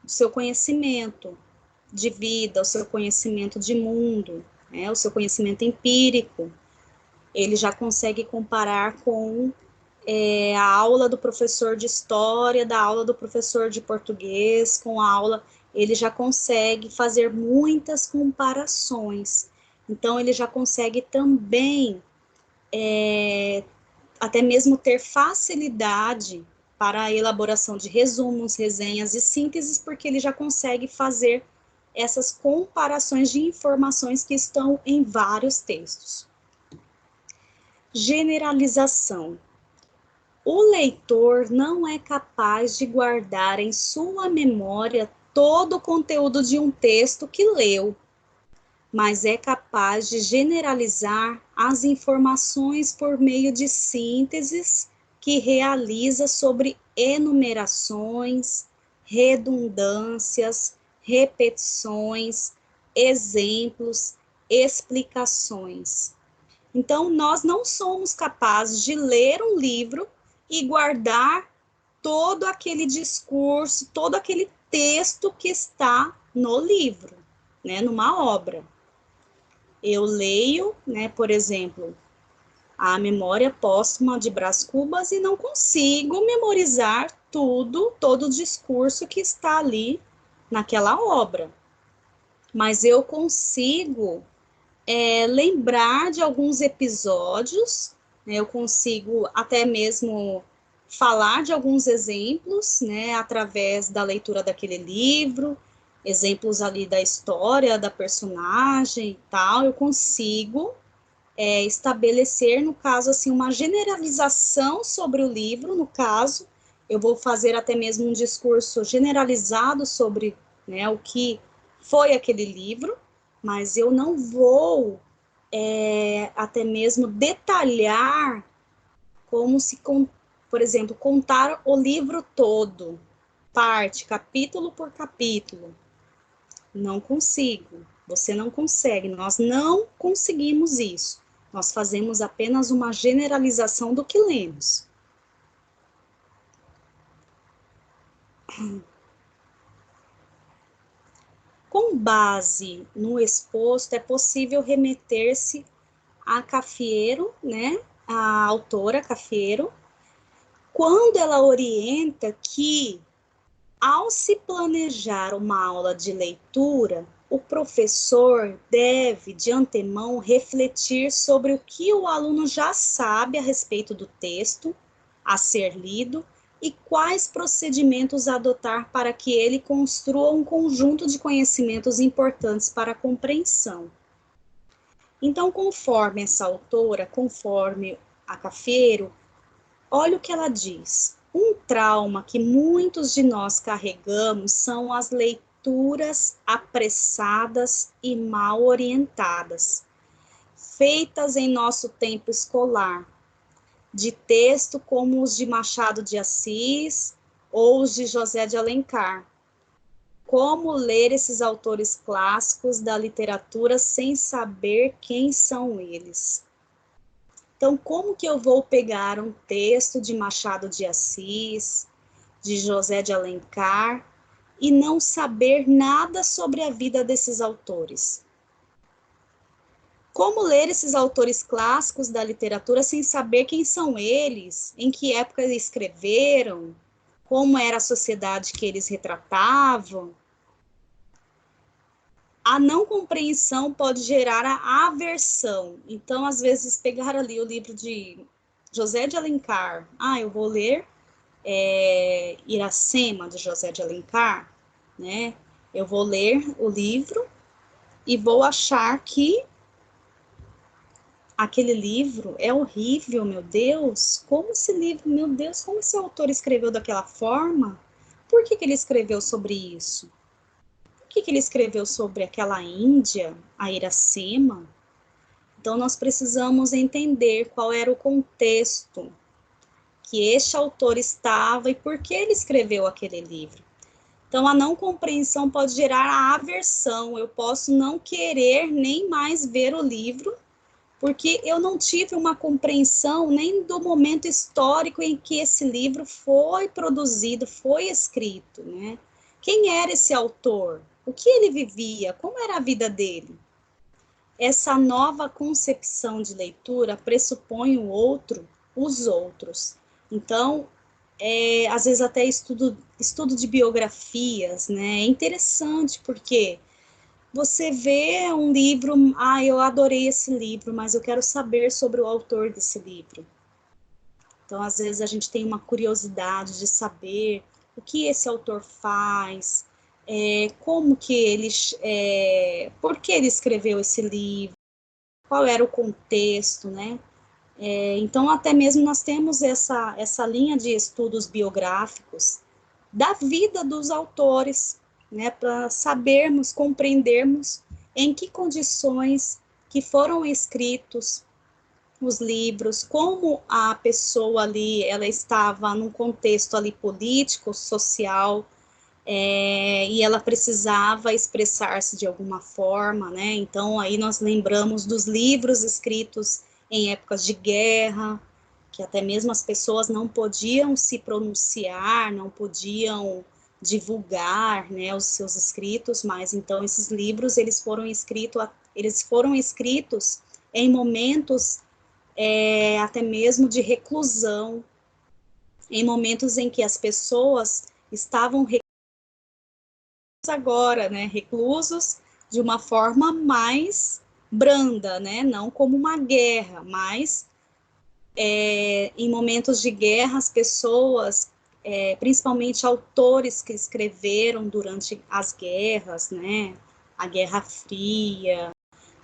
o seu conhecimento de vida, o seu conhecimento de mundo, né, o seu conhecimento empírico. Ele já consegue comparar com a aula do professor de história, da aula do professor de português, com a aula, ele já consegue fazer muitas comparações. Então, ele já consegue também até mesmo ter facilidade para a elaboração de resumos, resenhas e sínteses, porque ele já consegue fazer essas comparações de informações que estão em vários textos. Generalização. O leitor não é capaz de guardar em sua memória todo o conteúdo de um texto que leu, mas é capaz de generalizar as informações por meio de sínteses que realiza sobre enumerações, redundâncias, repetições, exemplos, explicações. Então, nós não somos capazes de ler um livro e guardar todo aquele discurso, todo aquele texto que está no livro, né, numa obra. Eu leio, né, por exemplo, a Memória Póstuma de Brás Cubas e não consigo memorizar tudo, todo o discurso que está ali naquela obra. Mas eu consigo lembrar de alguns episódios, né, eu consigo até mesmo falar de alguns exemplos, né, através da leitura daquele livro, exemplos ali da história, da personagem e tal, eu consigo estabelecer, no caso, assim, uma generalização sobre o livro, no caso, eu vou fazer até mesmo um discurso generalizado sobre, né, o que foi aquele livro, mas eu não vou até mesmo detalhar como se, por exemplo, contar o livro todo, parte, capítulo por capítulo. Não consigo, você não consegue, nós não conseguimos isso. Nós fazemos apenas uma generalização do que lemos. Com base no exposto, é possível remeter-se a Cafiero, né, a autora Cafiero, quando ela orienta que, ao se planejar uma aula de leitura, o professor deve, de antemão, refletir sobre o que o aluno já sabe a respeito do texto a ser lido e quais procedimentos adotar para que ele construa um conjunto de conhecimentos importantes para a compreensão. Então, conforme essa autora, conforme a Cafiero, olha o que ela diz. Um trauma que muitos de nós carregamos são as leituras apressadas e mal orientadas, feitas em nosso tempo escolar, de texto como os de Machado de Assis ou os de José de Alencar. Como ler esses autores clássicos da literatura sem saber quem são eles? Então, como que eu vou pegar um texto de Machado de Assis, de José de Alencar, e não saber nada sobre a vida desses autores? Como ler esses autores clássicos da literatura sem saber quem são eles, em que época eles escreveram, como era a sociedade que eles retratavam? A não compreensão pode gerar a aversão. Então, às vezes, pegar ali o livro de José de Alencar, eu vou ler Iracema, de José de Alencar, né? Eu vou ler o livro e vou achar que aquele livro é horrível, meu Deus, como esse livro, meu Deus, como esse autor escreveu daquela forma? Por que ele escreveu sobre isso? Por que ele escreveu sobre aquela Índia, a Iracema? Então, nós precisamos entender qual era o contexto que este autor estava e por que ele escreveu aquele livro. Então, a não compreensão pode gerar a aversão. Eu posso não querer nem mais ver o livro, porque eu não tive uma compreensão nem do momento histórico em que esse livro foi produzido, foi escrito, né? Quem era esse autor? O que ele vivia? Como era a vida dele? Essa nova concepção de leitura pressupõe o outro, os outros. Então, às vezes até estudo de biografias, né? É interessante porque você vê um livro, eu adorei esse livro, mas eu quero saber sobre o autor desse livro. Então, às vezes a gente tem uma curiosidade de saber o que esse autor faz, como que ele, por que ele escreveu esse livro, qual era o contexto, né? Então, até mesmo nós temos essa linha de estudos biográficos da vida dos autores, né, para sabermos, compreendermos em que condições que foram escritos os livros, como a pessoa ali, ela estava num contexto ali político, social, e ela precisava expressar-se de alguma forma, né? Então, aí nós lembramos dos livros escritos em épocas de guerra, que até mesmo as pessoas não podiam se pronunciar, não podiam divulgar, né, os seus escritos, mas então esses livros eles foram escritos em momentos até mesmo de reclusão, em momentos em que as pessoas estavam agora, né, reclusos de uma forma mais branda, né, não como uma guerra, mas em momentos de guerra as pessoas, principalmente autores que escreveram durante as guerras, né, a Guerra Fria,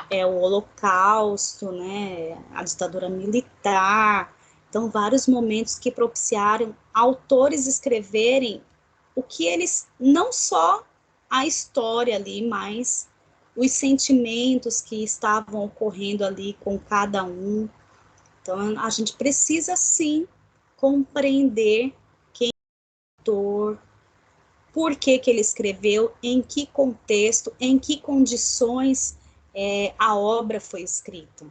o Holocausto, né, a ditadura militar, então vários momentos que propiciaram autores escreverem o que eles, não só a história ali, mas os sentimentos que estavam ocorrendo ali com cada um. Então, a gente precisa, sim, compreender quem é o autor, por que ele escreveu, em que contexto, em que condições a obra foi escrita.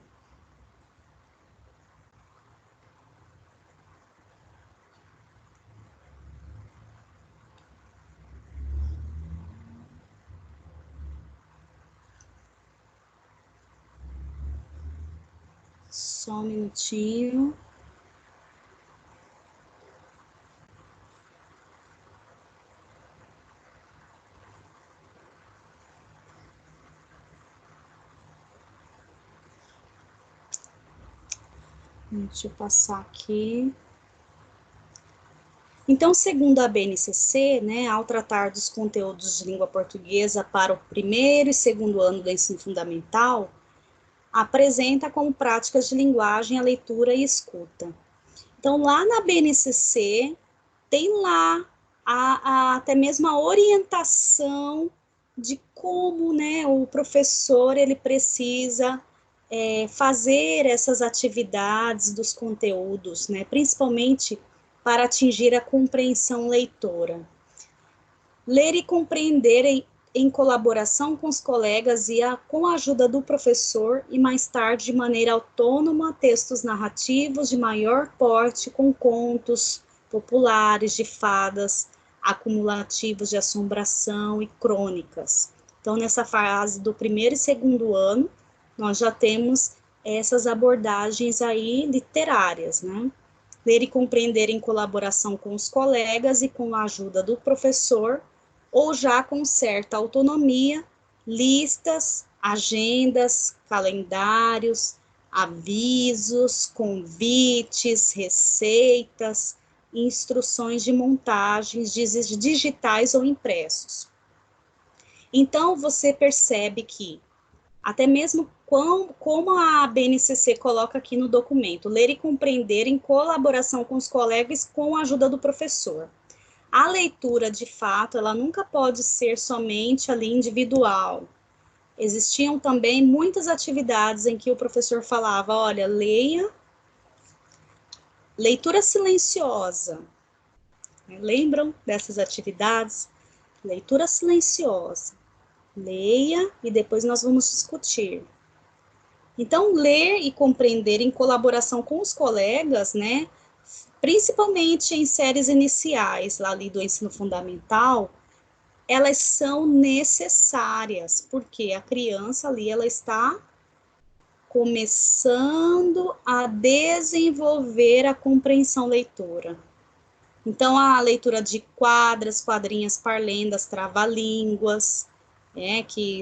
Só um minutinho. Deixa eu passar aqui. Então, segundo a BNCC, né, ao tratar dos conteúdos de língua portuguesa para o primeiro e segundo ano do ensino fundamental, apresenta como práticas de linguagem a leitura e escuta. Então, lá na BNCC, tem lá até mesmo a orientação de como, né, o professor ele precisa fazer essas atividades dos conteúdos, né, principalmente para atingir a compreensão leitora. Ler e compreender em colaboração com os colegas e com a ajuda do professor e mais tarde de maneira autônoma textos narrativos de maior porte com contos populares de fadas, acumulativos de assombração e crônicas. Então, nessa fase do primeiro e segundo ano, nós já temos essas abordagens aí literárias, né? Ler e compreender em colaboração com os colegas e com a ajuda do professor, ou já com certa autonomia, listas, agendas, calendários, avisos, convites, receitas, instruções de montagens digitais ou impressos. Então, você percebe que, até mesmo como a BNCC coloca aqui no documento, ler e compreender em colaboração com os colegas com a ajuda do professor. A leitura, de fato, ela nunca pode ser somente ali individual. Existiam também muitas atividades em que o professor falava, olha, leia, leitura silenciosa. Lembram dessas atividades? Leitura silenciosa. Leia e depois nós vamos discutir. Então, ler e compreender em colaboração com os colegas, né, principalmente em séries iniciais, lá ali do ensino fundamental, elas são necessárias, porque a criança ali, ela está começando a desenvolver a compreensão leitora. Então, a leitura de quadras, quadrinhas, parlendas, trava-línguas, que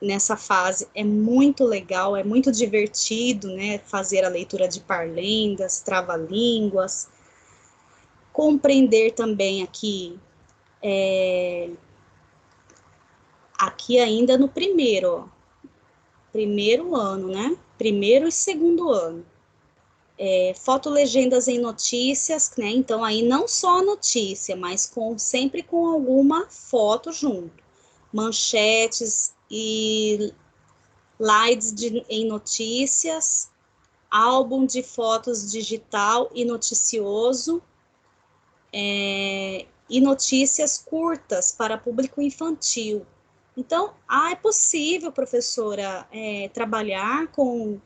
nessa fase é muito legal, é muito divertido, né, fazer a leitura de parlendas, trava-línguas, compreender também aqui ainda no primeiro ano, né, primeiro e segundo ano. Fotolegendas em notícias, né, então aí não só a notícia, mas sempre com alguma foto junto, manchetes e slides em notícias, álbum de fotos digital e noticioso, e notícias curtas para público infantil. Então, é possível, professora, trabalhar com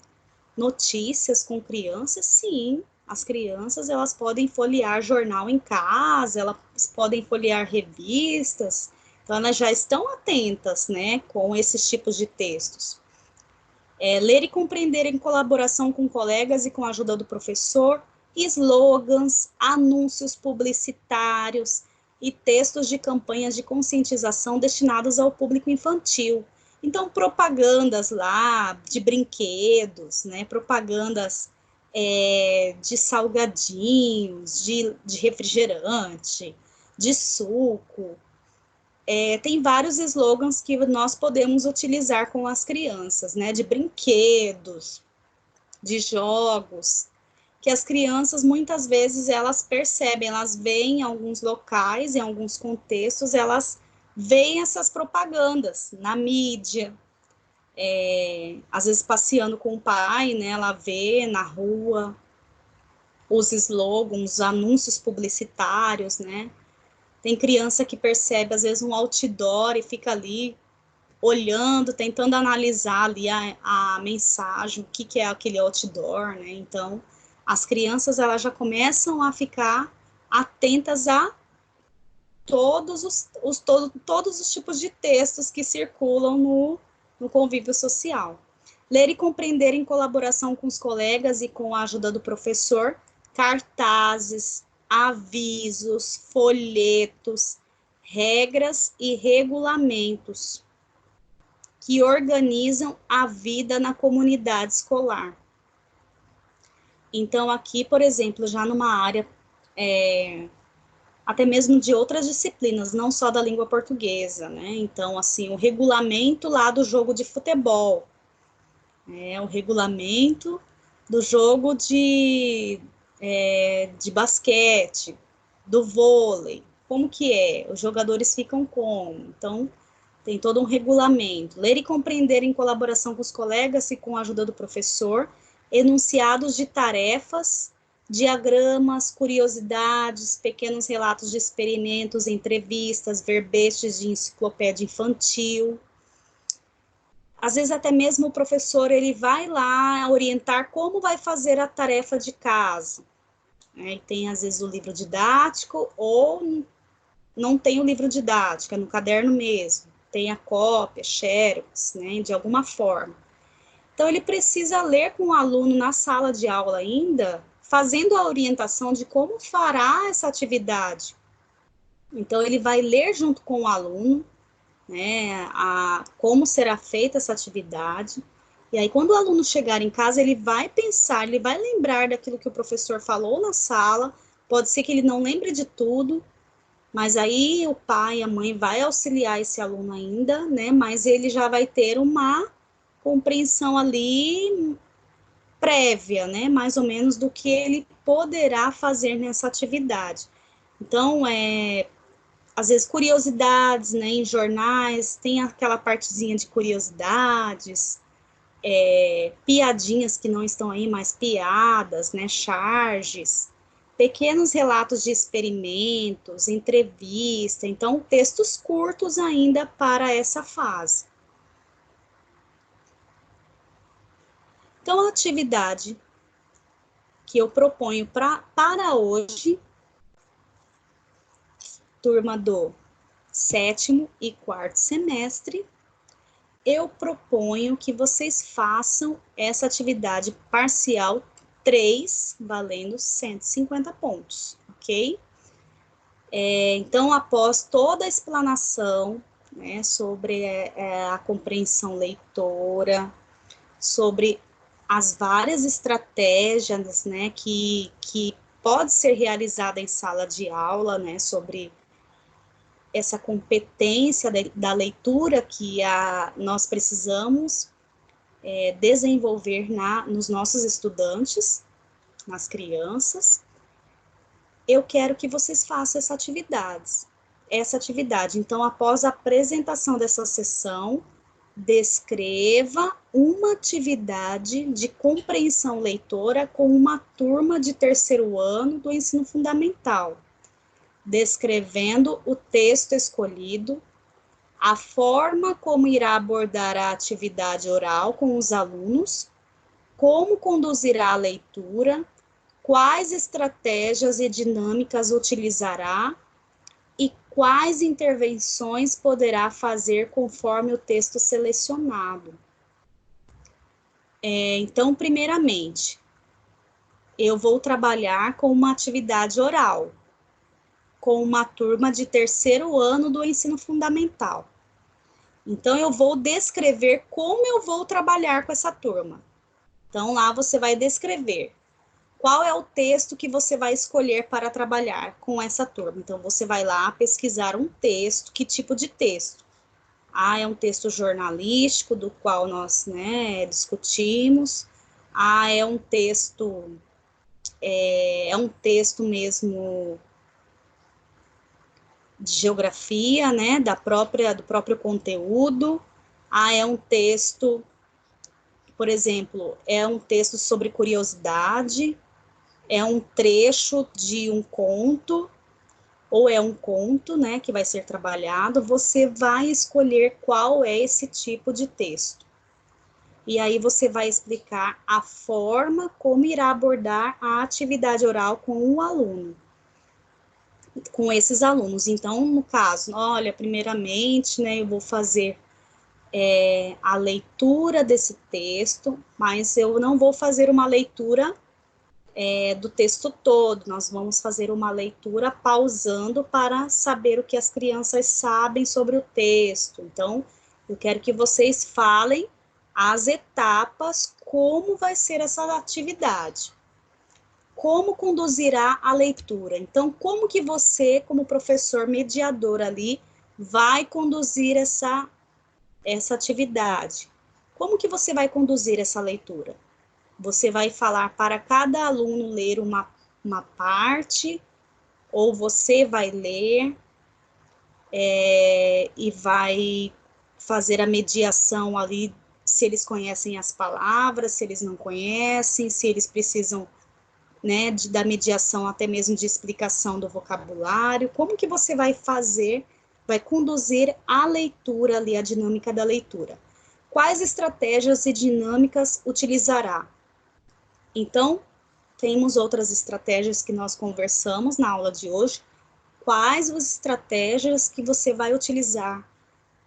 notícias com crianças? Sim, as crianças, elas podem folhear jornal em casa, elas podem folhear revistas, então elas já estão atentas, né, com esses tipos de textos. Ler e compreender em colaboração com colegas e com a ajuda do professor, slogans, anúncios publicitários e textos de campanhas de conscientização destinados ao público infantil. Então, propagandas lá de brinquedos, né, propagandas de salgadinhos, de refrigerante, de suco. Tem vários slogans que nós podemos utilizar com as crianças, né, de brinquedos, de jogos, que as crianças, muitas vezes, elas percebem, elas veem em alguns locais, em alguns contextos, elas veem essas propagandas na mídia, às vezes passeando com o pai, né, ela vê na rua os slogans, os anúncios publicitários, né, tem criança que percebe, às vezes, um outdoor e fica ali olhando, tentando analisar ali a mensagem, o que é aquele outdoor, né? Então, as crianças, elas já começam a ficar atentas a todos os tipos de textos que circulam no convívio social. Ler e compreender em colaboração com os colegas e com a ajuda do professor, cartazes, avisos, folhetos, regras e regulamentos que organizam a vida na comunidade escolar. Então, aqui, por exemplo, já numa área até mesmo de outras disciplinas, não só da língua portuguesa, né? Então, assim, o regulamento lá do jogo de futebol, o regulamento do jogo de basquete, do vôlei, como que é? Os jogadores ficam como? Então, tem todo um regulamento. Ler e compreender em colaboração com os colegas e com a ajuda do professor, enunciados de tarefas, diagramas, curiosidades, pequenos relatos de experimentos, entrevistas, verbetes de enciclopédia infantil. Às vezes até mesmo o professor, ele vai lá orientar como vai fazer a tarefa de casa. Tem às vezes o livro didático ou não tem o livro didático, é no caderno mesmo. Tem a cópia, xerox, né, de alguma forma. Então, ele precisa ler com o aluno na sala de aula ainda, fazendo a orientação de como fará essa atividade. Então, ele vai ler junto com o aluno, né, como será feita essa atividade, E aí, quando o aluno chegar em casa, ele vai pensar, ele vai lembrar daquilo que o professor falou na sala, pode ser que ele não lembre de tudo, mas aí o pai, a mãe vai auxiliar esse aluno ainda, né? Mas ele já vai ter uma compreensão ali prévia, né? Mais ou menos do que ele poderá fazer nessa atividade. Então, às vezes curiosidades, né? Em jornais tem aquela partezinha de curiosidades, piadinhas que não estão aí, mas piadas, né? Charges, pequenos relatos de experimentos, entrevista, então textos curtos ainda para essa fase. Então, a atividade que eu proponho para hoje, turma do 7º e 4º semestre, eu proponho que vocês façam essa atividade parcial 3, valendo 150 pontos, ok? Então, após toda a explanação, né, sobre a compreensão leitora, sobre as várias estratégias, né, que pode ser realizada em sala de aula, né, sobre essa competência da leitura que nós precisamos desenvolver nos nossos estudantes, nas crianças, eu quero que vocês façam essa atividade. Então, após a apresentação dessa sessão, descreva uma atividade de compreensão leitora com uma turma de 3º ano do ensino fundamental, descrevendo o texto escolhido, a forma como irá abordar a atividade oral com os alunos, como conduzirá a leitura, quais estratégias e dinâmicas utilizará e quais intervenções poderá fazer conforme o texto selecionado. Então, primeiramente, eu vou trabalhar com uma atividade oral, com uma turma de 3º ano do ensino fundamental. Então, eu vou descrever como eu vou trabalhar com essa turma. Então, lá você vai descrever qual é o texto que você vai escolher para trabalhar com essa turma. Então, você vai lá pesquisar um texto, que tipo de texto? É um texto jornalístico, do qual nós, né, discutimos. É um texto, mesmo de geografia, né, do próprio conteúdo. É um texto, por exemplo, é um texto sobre curiosidade, é um trecho de um conto, ou é um conto, né, que vai ser trabalhado. Você vai escolher qual é esse tipo de texto. E aí você vai explicar a forma como irá abordar a atividade oral com o aluno, com esses alunos. Então, no caso, olha, primeiramente, né, eu vou fazer a leitura desse texto, mas eu não vou fazer uma leitura do texto todo, nós vamos fazer uma leitura pausando para saber o que as crianças sabem sobre o texto. Então, eu quero que vocês falem as etapas, como vai ser essa atividade, como conduzirá a leitura. Então, como que você, como professor mediador ali, vai conduzir essa atividade? Como que você vai conduzir essa leitura? Você vai falar para cada aluno ler uma parte, ou você vai ler e vai fazer a mediação ali, se eles conhecem as palavras, se eles não conhecem, se eles precisam, né, da mediação até mesmo de explicação do vocabulário. Como que você vai fazer, vai conduzir a leitura ali, a dinâmica da leitura? Quais estratégias e dinâmicas utilizará? Então, temos outras estratégias que nós conversamos na aula de hoje. Quais as estratégias que você vai utilizar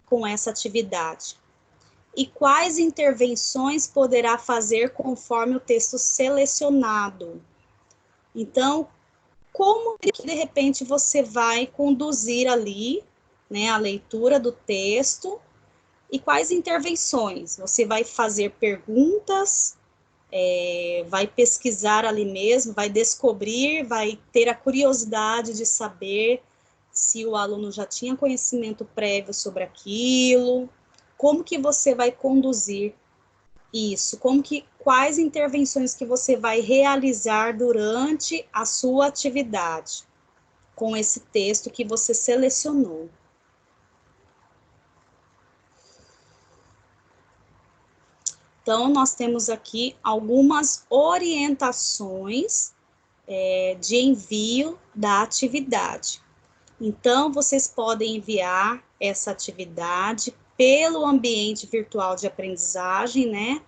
com essa atividade? E quais intervenções poderá fazer conforme o texto selecionado? Então, como que de repente você vai conduzir ali, né, a leitura do texto E quais intervenções? Você vai fazer perguntas, vai pesquisar ali mesmo, vai descobrir, vai ter a curiosidade de saber se o aluno já tinha conhecimento prévio sobre aquilo, como que você vai conduzir isso, quais intervenções que você vai realizar durante a sua atividade com esse texto que você selecionou. Então, nós temos aqui algumas orientações de envio da atividade. Então, vocês podem enviar essa atividade pelo ambiente virtual de aprendizagem, né?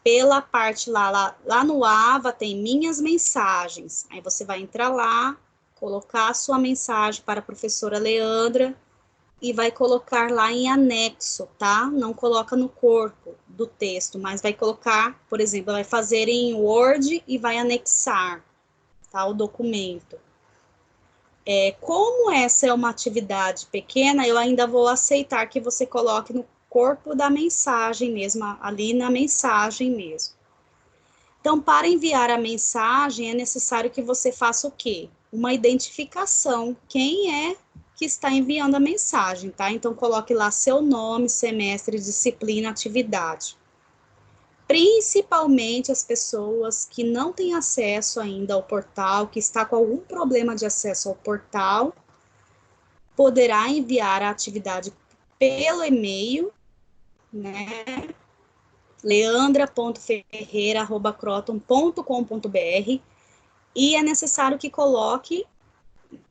Pela parte lá no AVA tem minhas mensagens. Aí você vai entrar lá, colocar a sua mensagem para a professora Leandra e vai colocar lá em anexo, tá? Não coloca no corpo do texto, mas vai colocar, por exemplo, vai fazer em Word e vai anexar, tá? O documento. Como essa é uma atividade pequena, eu ainda vou aceitar que você coloque no corpo da mensagem mesmo, ali na mensagem mesmo. Então, para enviar a mensagem, é necessário que você faça o quê? Uma identificação. Quem é que está enviando a mensagem, tá? Então, coloque lá seu nome, semestre, disciplina, atividade. Principalmente as pessoas que não têm acesso ainda ao portal, que está com algum problema de acesso ao portal, poderá enviar a atividade pelo e-mail, né? leandra.ferreira@croton.com.br, e é necessário que coloque,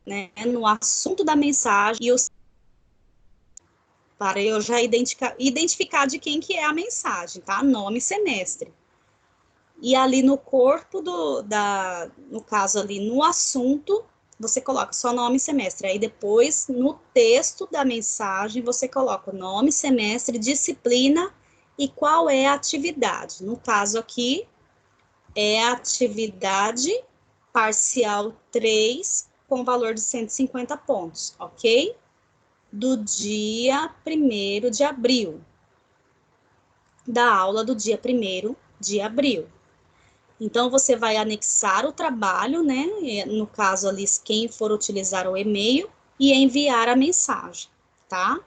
né, no assunto da mensagem para eu já identificar de quem que é a mensagem, tá? Nome e semestre. E ali no corpo no caso ali no assunto, você coloca só nome e semestre. Aí depois, no texto da mensagem, você coloca o nome, semestre, disciplina e qual é a atividade. No caso aqui, é a atividade parcial 3, com valor de 150 pontos, ok? Do dia 1º de abril. Da aula do dia 1º de abril. Então, você vai anexar o trabalho, né? No caso ali, quem for utilizar o e-mail, e enviar a mensagem, tá?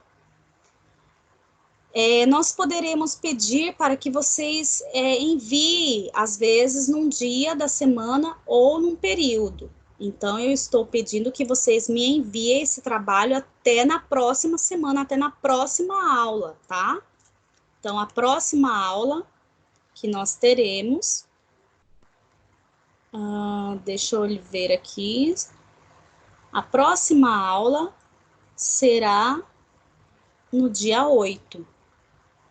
Nós poderemos pedir para que vocês enviem, às vezes, num dia da semana ou num período. Então, eu estou pedindo que vocês me enviem esse trabalho até na próxima semana, até na próxima aula, tá? Então, a próxima aula que nós teremos... deixa eu ver aqui. A próxima aula será no dia 8.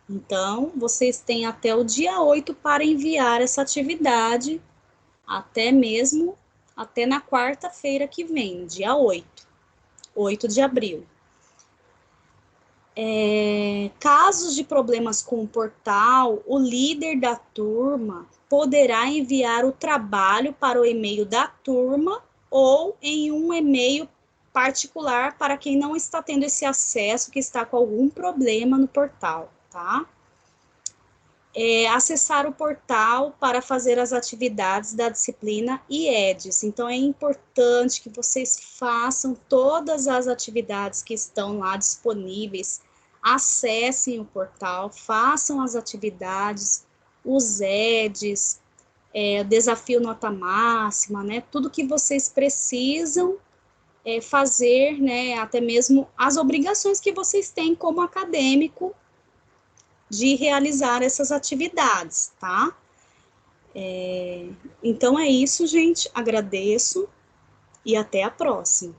Então, vocês têm até o dia 8 para enviar essa atividade, até na quarta-feira que vem, dia 8 de abril. Casos de problemas com o portal, o líder da turma poderá enviar o trabalho para o e-mail da turma ou em um e-mail particular para quem não está tendo esse acesso, que está com algum problema no portal, tá? Acessar o portal para fazer as atividades da disciplina IEDS. Então, é importante que vocês façam todas as atividades que estão lá disponíveis, acessem o portal, façam as atividades, os EDs, desafio nota máxima, né? Tudo que vocês precisam fazer, né? Até mesmo as obrigações que vocês têm como acadêmico de realizar essas atividades, tá? Então é isso, gente. Agradeço e até a próxima.